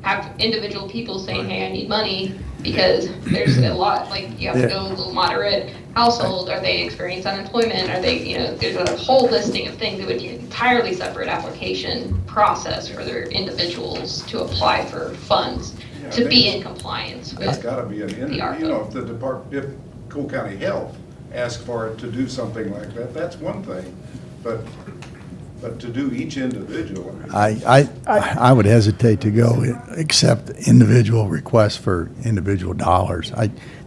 have individual people saying, hey, I need money, because there's a lot, like, you have to go low moderate household, are they experiencing unemployment, are they, there's a whole listing of things. It would be an entirely separate application process for their individuals to apply for funds, to be in compliance That's with. gotta be an, the ARPA. if Cole County Health asked for it to do something like that, that's one thing. But to do each individual. I would hesitate to go accept individual requests for individual dollars.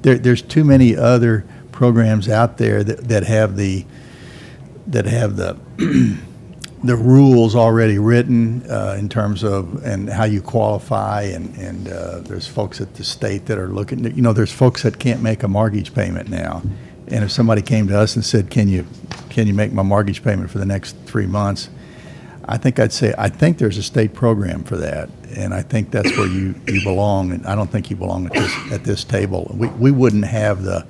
There's too many other programs out there that have the the rules already written in terms of and how you qualify, and there's folks at the state that are looking. There's folks that can't make a mortgage payment now, and if somebody came to us and said, "Can you make my mortgage payment for the next 3 months?" I think I'd say I think there's a state program for that, and I think that's where you belong. And I don't think you belong at this table. We wouldn't have the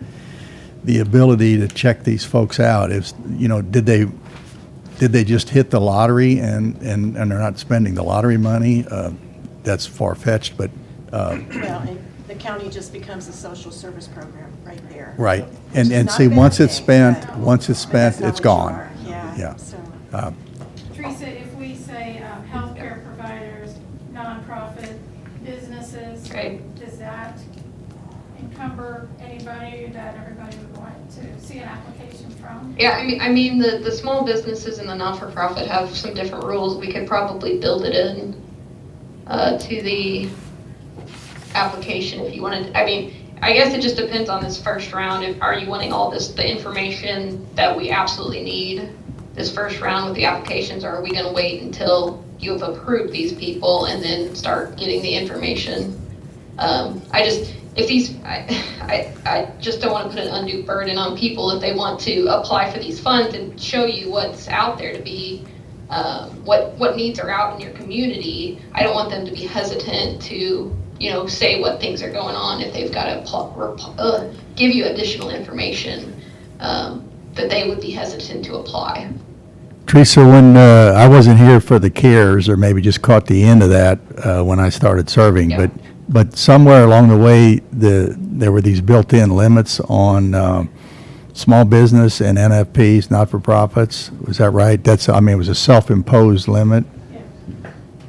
ability to check these folks out. Did they just hit the lottery and they're not spending the lottery money? That's far-fetched, but And the county just becomes a social service program right there. right. Which And is not see, a bad once it's thing, spent, but- once it's but spent, that's not it's what you gone. are. Yeah. Yeah, so. Teresa, if we say healthcare providers, nonprofit businesses, Right. does that encumber anybody that everybody would want to see an application from? Yeah, I mean, the small businesses and the not-for-profit have some different rules. We could probably build it in to the application if you wanted. I mean, I guess it just depends on this first round. Are you wanting all the information that we absolutely need this first round with the applications, or are we gonna wait until you have approved these people and then start getting the information? I just don't want to put an undue burden on people if they want to apply for these funds and show you what's out there to be, what needs are out in your community. I don't want them to be hesitant to, say what things are going on if they've got to give you additional information, that they would be hesitant to apply. Teresa, when I wasn't here for the CARES, or maybe just caught the end of that when I started serving, Yeah. but somewhere along the way, there were these built-in limits on small business and NFPs, not-for-profits. Was that right? It was a self-imposed limit. Yeah.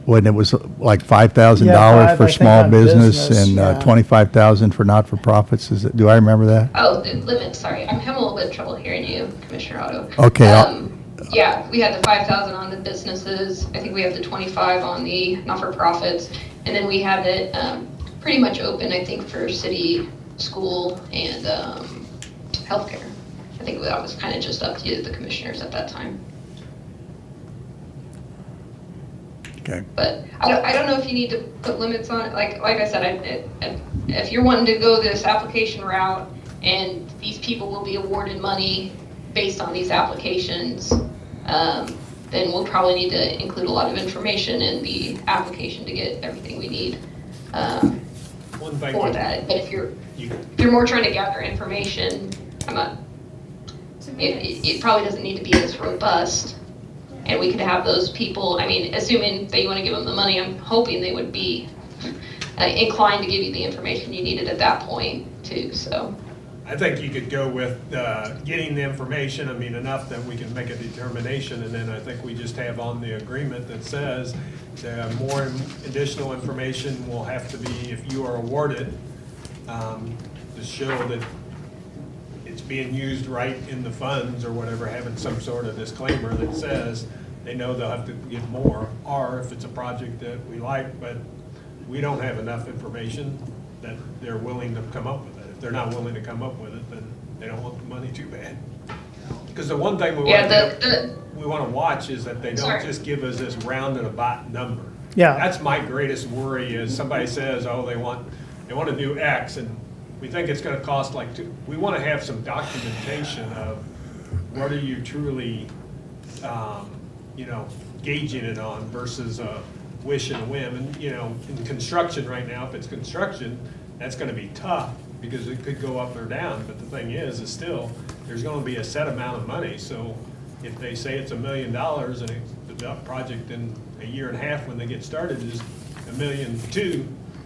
When it was like $5,000 Yeah, for I think small on business business, and yeah. $25,000 for not-for-profits. Do I remember that? Oh, the limit, sorry. I'm having a little bit of trouble hearing you, Commissioner Otto. Okay. Yeah, we had the 5,000 on the businesses. I think we have the 25 on the not-for-profits. And then we have it pretty much open, I think, for city, school, and healthcare. I think that was kind of just up to the commissioners at that time. Okay. But I don't know if you need to put limits on it. Like I said, if you're wanting to go this application route and these people will be awarded money based on these applications, then we'll probably need to include a lot of information in the application to get everything we need One thing. for that. But if you're You- more trying to gather information, To me, it probably doesn't need to be as robust. And we could have those people, I mean, assuming that you want to give them the money, I'm hoping they would be inclined to give you the information you needed at that point too, so. I think you could go with getting the information, I mean, enough that we can make a determination, and then I think we just have on the agreement that says that more additional information will have to be, if you are awarded, to show that it's being used right in the funds or whatever, having some sort of disclaimer that says they know they'll have to give more, or if it's a project that we like, but we don't have enough information, that they're willing to come up with it. If they're not willing to come up with it, then they don't want the money too bad. Because the one thing we want to watch is that they don't Sorry. just give us this rounded about number. Yeah. That's my greatest worry is somebody says, oh, they want to do X, and we think it's going to cost like we want to have some documentation of what are you truly, gauging it on versus a wish and a whim. And, in construction right now, if it's construction, that's going to be tough because it could go up or down. But the thing is still, there's going to be a set amount of money. So if they say it's $1 million and the project in a year and a half when they get started is $1.2 million,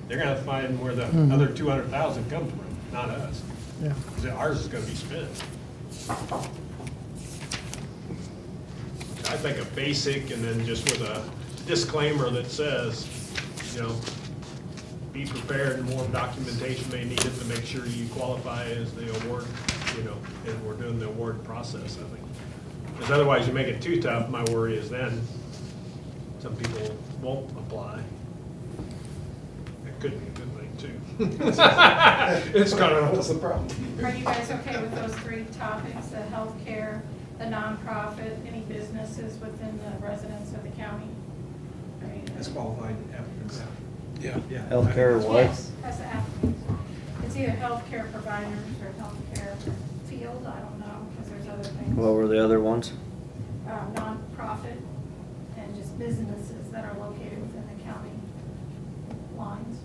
they're going to find where the other 200,000 comes from, not us. Yeah. 'Cause ours is going to be spent. I think a basic and then just with a disclaimer that says, be prepared and more documentation may need it to make sure you qualify as the award, and we're doing the award process, I think. Because otherwise you make it too tough, my worry is then some people won't apply. It could be a good thing too. It's kind of, what's the problem? Are you guys okay with those three topics, the healthcare, the nonprofit, any businesses within the residents of the county? As qualified applicants. Yeah. Yeah. Healthcare what? Yes, as the applicants. It's either healthcare providers or healthcare field, I don't know, because there's other things. What were the other ones? Nonprofit and just businesses that are located within the county lines.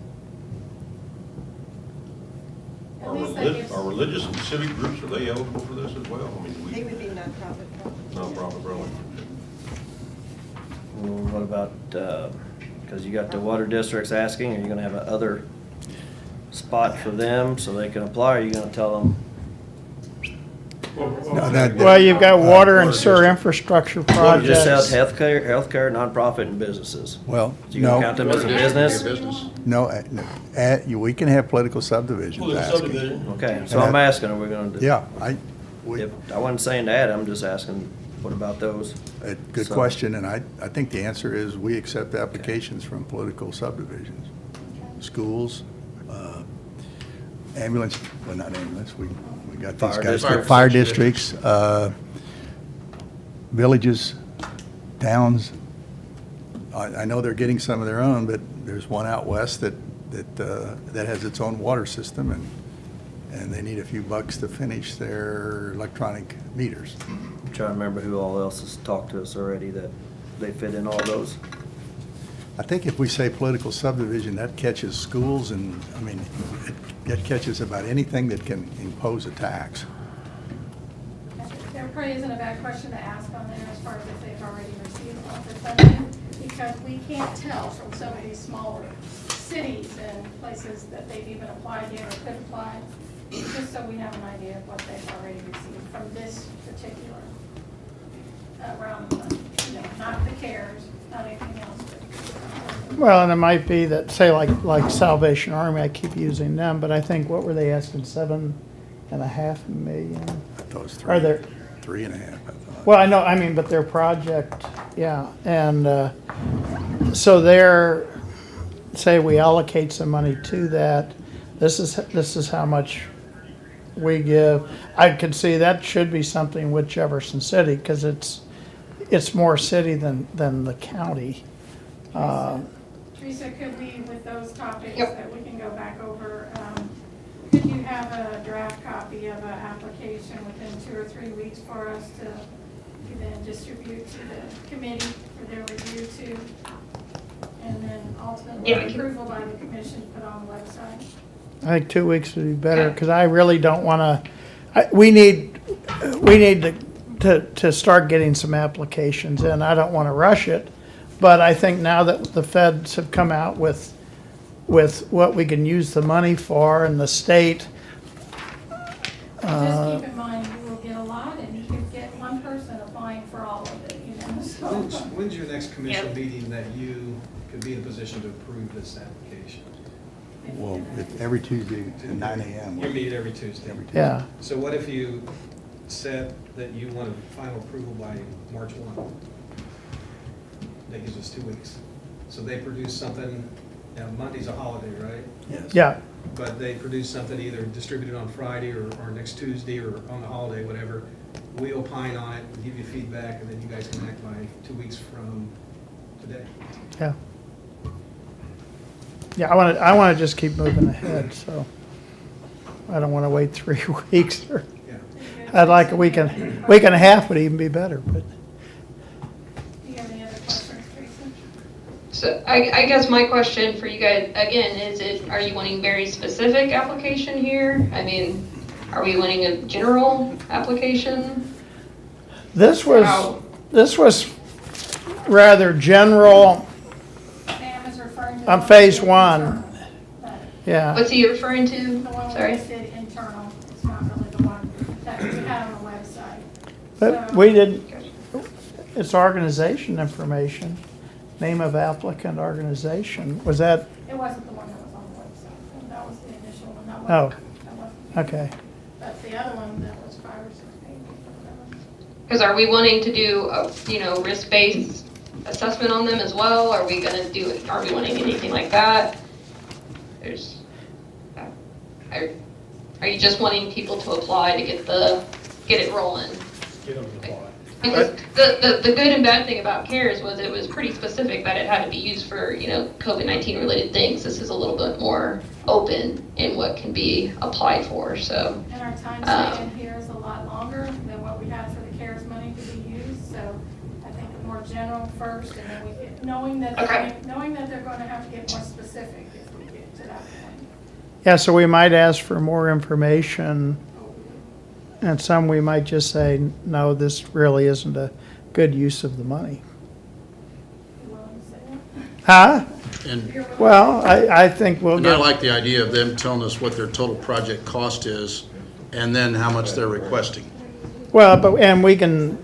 At least that gives. Are religious and civic groups, are they eligible for this as well? I mean, They would be nonprofit. nonprofit, really? Well, what about, because you got the water districts asking, are you gonna have a other spot for them so they can apply, or are you gonna tell them? Well, you've got water and sewer infrastructure Well, you just said projects. healthcare, nonprofit, and businesses. Well, So you gonna count no, them as a business? Business. no, we can have political subdivisions asking. Okay, so I'm asking, are we gonna do? Yeah, I wasn't saying to add, I'm just asking, what about those? a good So- question, and I think the answer is we accept applications from political subdivisions. Schools, ambulance, well, not ambulance, we got these Fire guys. districts. Fire districts, villages, towns. I know they're getting some of their own, but there's one out west that has its own water system, and they need a few bucks to finish their electronic meters. I'm trying to remember who all else has talked to us already that they fit in all those. I think if we say political subdivision, that catches schools and, that catches about anything that can impose a tax. There probably isn't a bad question to ask on there as far as if they've already received ARPA funding, because we can't tell from some of these smaller cities and places that they've even applied yet or could apply, just so we have an idea of what they've already received from this particular round of funding. Not the CARES, not anything else, but. Well, and it might be that, say like Salvation Army, I keep using them, but I think, what were they asking, 7.5 million? I thought it was Are there? 3.5, I thought. Well, I know, but their project, yeah, and so they're, say we allocate some money to that, this is how much we give. I could see that should be something with Jefferson City, because it's more city than the county. Teresa, could we, with those topics Yep. that we can go back over, could you have a draft copy of an application within 2 or 3 weeks for us to you then distribute to the committee for their review too. And then ultimately Yeah, we can- approval by the commission put on the website. I think 2 weeks would be better, because I really don't want to, we need to start getting some applications in. I don't want to rush it, but I think now that the feds have come out with what we can use the money for, and the state, Just keep in mind, you will get a lot, and you could get one person applying for all of it, you know, so. When's your next commission Yep. meeting that you could be in a position to approve this application? Well, it's every Tuesday at 9 a.m. You meet every Tuesday. Every Tuesday. yeah. So what if you said that you want a final approval by March 1? That gives us 2 weeks. So they produce something, now Monday's a holiday, right? Yes. Yeah, But they produce something either distributed on Friday or next Tuesday or on the holiday, whatever. We opine on it, give you feedback, and then you guys can act by 2 weeks from today. yeah. Yeah, I want to just keep moving ahead, so I don't want to wait 3 weeks, or, Yeah. I'd like a week and a half would even be better, but. Do you have any other questions, Teresa? So I guess my question for you guys, again, are you wanting very specific application here? I mean, are we wanting a general application? This Wow. was rather general Sam is referring to. on the phase one one, internal, but yeah. What's he referring to? The one we Sorry. listed internal, it's not really the one that we had on the website. But So- we didn't, it's organization information, name of applicant, organization, was that, It wasn't the one that was on the website, that was the initial one, that Oh. wasn't. okay. But the other one, that was 5 or 6 pages or whatever. Because are we wanting to do a, risk-based assessment on them as well? Are we wanting anything like that? Are you just wanting people to apply to get it rolling? Get them to apply. Because the good and bad thing about CARES was it was pretty specific that it had to be used for, COVID-19 related things. This is a little bit more open in what can be applied for, so. And our time span here is a lot longer than what we had for the CARES money to be used, so I think a more general first, and then we get, knowing that they're going to have to get more specific if we get to that point. Yeah, so we might ask for more information, and some we might just say, no, this really isn't a good use of the money. You willing to say that? Huh? And You're willing- Well, I think we'll and I get, like the idea of them telling us what their total project cost is, and then how much they're requesting. well, and we can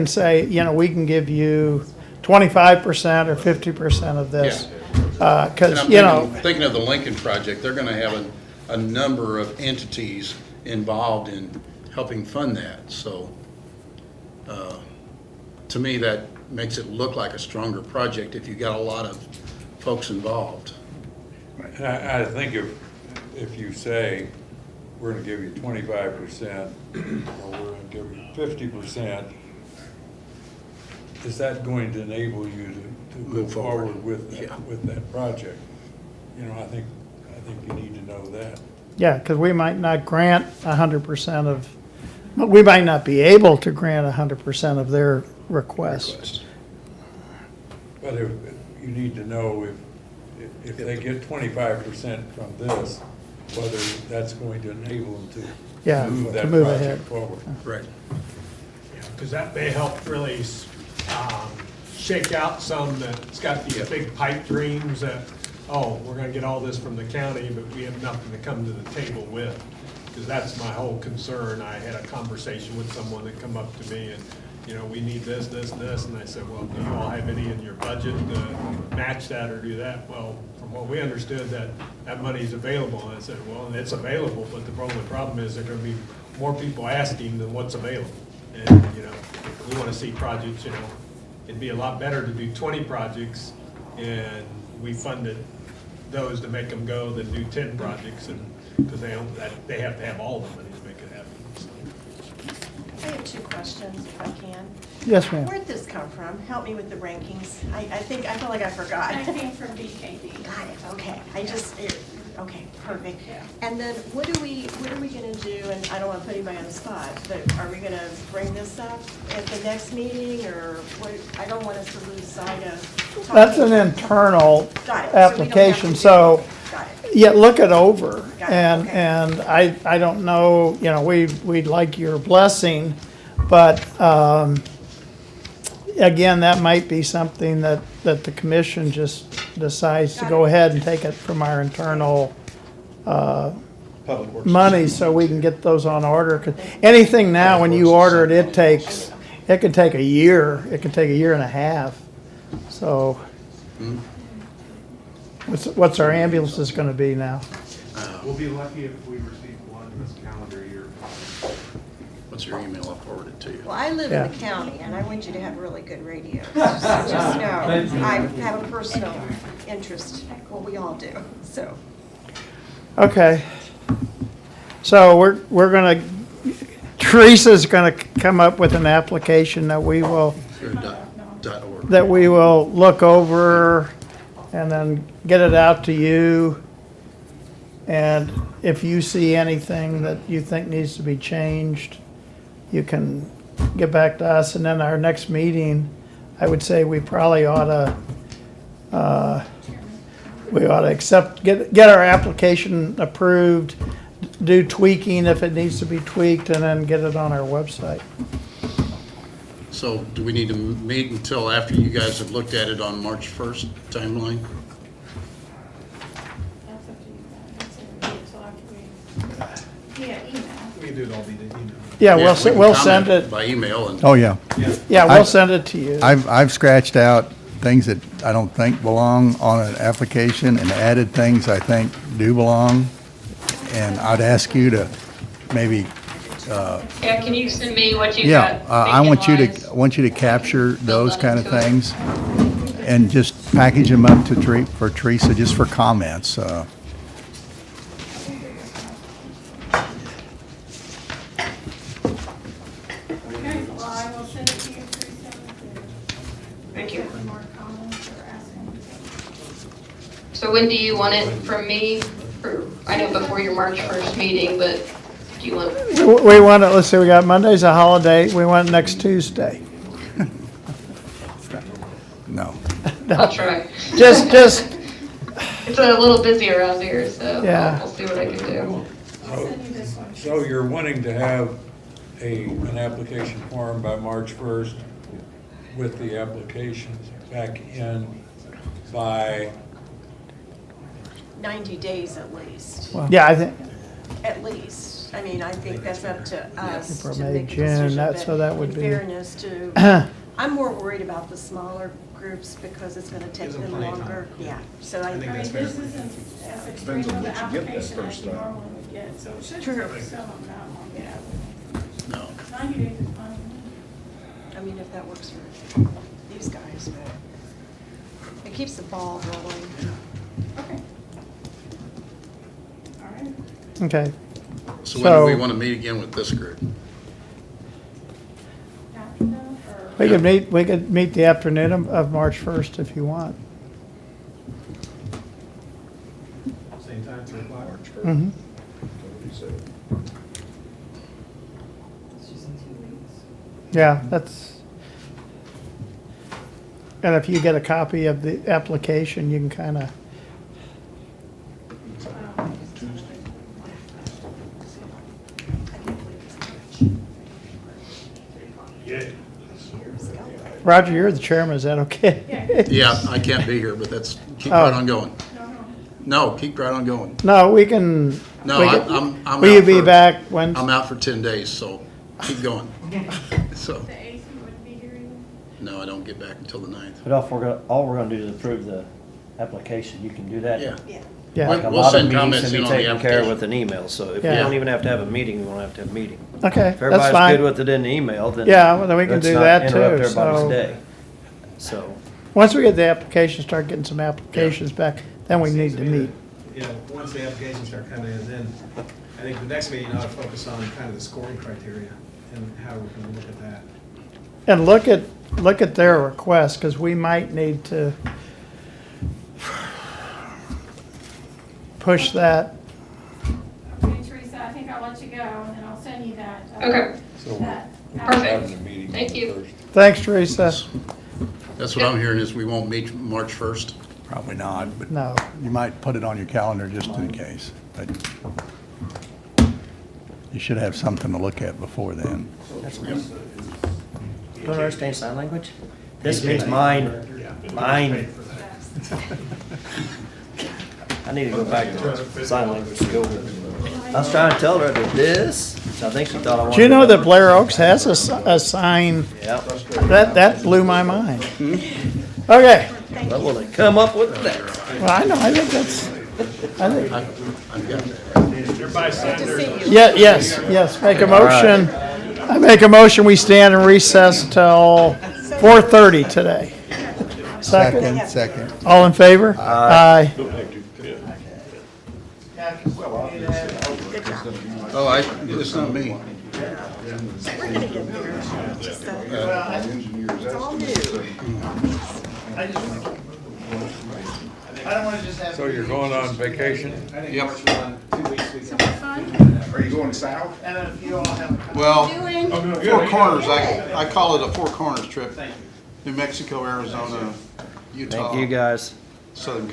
say, we can give you 25% or 50% of this. And Because, I'm thinking of the Lincoln project, they're gonna have a number of entities involved in helping fund that, so, to me, that makes it look like a stronger project if you got a lot of folks involved. And I think if you say, we're gonna give you 25%, or we're gonna give you 50%, is that going to enable you to move Move forward. forward with that project? I think you need to know that. yeah, because we might not grant 100% of, we might not be able to grant 100% of their request. But if, you need to know if they get 25% from this, whether that's going to enable them Yeah, to move to that move ahead. project forward. Right. Because that may help really shake out some that's got these big pipe dreams that, we're gonna get all this from the county, but we have nothing to come to the table with. Because that's my whole concern. I had a conversation with someone that come up to me and, we need this, this, and this, and I said, well, do you all have any in your budget to match that or do that? Well, from what we understood, that money's available. And I said, well, it's available, but the only problem is there are gonna be more people asking than what's available. And, we wanna see projects, it'd be a lot better to do 20 projects and we funded those to make them go than do 10 projects, and, because they have to have all the money to make it happen. So. I have 2 questions, if I can. Yes, ma'am. Where'd this come from? Help me with the rankings. I feel like I forgot. That came from BKD. Got it, okay. Okay, perfect. Yeah. And then what are we gonna do, and I don't wanna put anybody on the spot, but are we gonna bring this up at the next meeting, or what, I don't want us to lose sight of. That's an talking- internal Got it. So we don't have to application, do- so, Got it. yeah, look it over. Got it, And, okay. and I don't know, you know, we'd like your blessing, but, again, that might be something that the commission just decides to Got go it. ahead and take it from our internal, Public Works. money so we can get those on order. 'Cause anything now, when you order it, it could take a year, it could take a year and a half. So, what's our ambulances gonna be now? We'll be lucky if we receive one this calendar year. What's your email? I'll forward it to you. Well, I live Yeah. in the county, and I want you to have really good radio. So just know, I have a personal interest, well, we all do, so. Okay. So we're gonna, Teresa's gonna come up with an application that we will, Or .org. that we will look over and then get it out to you. And if you see anything that you think needs to be changed, you can get back to us. And then our next meeting, I would say we probably ought to, get our application approved, do tweaking if it needs to be tweaked, and then get it on our website. So do we need to meet until after you guys have looked at it on March 1st timeline? That's up to you guys. That's until after we, yeah, email. We can do it all via email. Yeah, we we'll can send comment it, by email and. Oh, yeah. yeah, we'll send it to you. I've scratched out things that I don't think belong on an application and added things I think do belong. And I'd ask you to maybe, Yeah, can you send me what you yeah, got? I want you thinking-wise? to, want you to capture those that kind of into it. things and just package them up to for Teresa, just for comments. Okay, well, I will send it to you, Teresa. Thank you. If more comments or asking. So when do you want it from me? I know before your March 1st meeting, but do you want? We want it, let's see, we got Monday's a holiday, we want next Tuesday. No. I'll try. Just, It's a little busy around here, so Yeah. I'll see what I can do. I'll send you this one. So you're wanting to have an application form by March 1st with the applications back in by, 90 days at least, yeah, I think, at least. I mean, I think that's up to us April, to May, make a June, decision, that's- so that would in be- fairness to, I'm more worried about the smaller groups because it's gonna take Gives them them plenty of longer. time. Yeah, so I think I mean, that's this fair. isn't as extreme Depends on of an what you get that application as first you time. normally would get, so it should True. take some amount long, yeah. No. 90 days is fine. I mean, if that works for these guys, but it keeps the ball rolling. Okay. All right. okay. So when do we So- want to meet again with this group? After that, or? We could meet the afternoon of March 1st if you want. Same time, 3 o'clock. Mhm. Yeah, that's, and if you get a copy of the application, you can kind of, Roger, you're the chairman, is that okay? Yeah, I can't be here, but that's, keep Oh. right on going. No, keep right on going. No, we can. No, we I'm Will you out be for- back when? I'm out for 10 days, so keep going. So, The 8th, you wouldn't be here either? no, I don't get back until the 9th. But all we're gonna do is approve the application. You can do that. Yeah. Yeah. Yeah, Like a We'll lot of send meetings comments can be in on the taken care of application. with an email, so if we Yeah. don't even have to have a meeting, we won't have to have a meeting. okay, If that's everybody's good fine. with it in the email, then. Yeah, well, then we can let's do not that interrupt too, everybody's so- day. So, Once we get the application, start getting some applications back, then we need to meet. You know, once the applications start coming in, then I think the next meeting ought to focus on kind of the scoring criteria and how we're going to look at that. And look at their request, because we might need to push that. Okay, Teresa, I think I'll let you go, and then I'll send you that. Okay. So that Perfect. having a meeting Thank on you. the first. Thanks, Teresa. That's what I'm hearing, is we won't meet March 1st. Probably not, but No. you might put it on your calendar just in case. But you should have something to look at before then. You don't understand sign language? This means mine, mine. I need to go back to sign language school. I was trying to tell her I did this, so I think she thought I wanted. Do you know that Blair Oaks has a sign? Yep. That blew my mind. Okay, What will they come up with next? well, I know, I think that's, I think, Everybody sign their. yes, make a motion. I make a motion, we stand in recess till 4:30 today. Second, Second. all in favor? Aye. Oh, it's not me. We're gonna get there. Just, it's all new. I don't wanna just have. So you're going on vacation? I think Yep. March 1, 2 weeks. we So can- we're fun? Are you going south? And then if you all have. Well, Doing? Four Corners, I call it a Four Corners trip. New Mexico, Arizona, Utah. Thank you, guys. Southern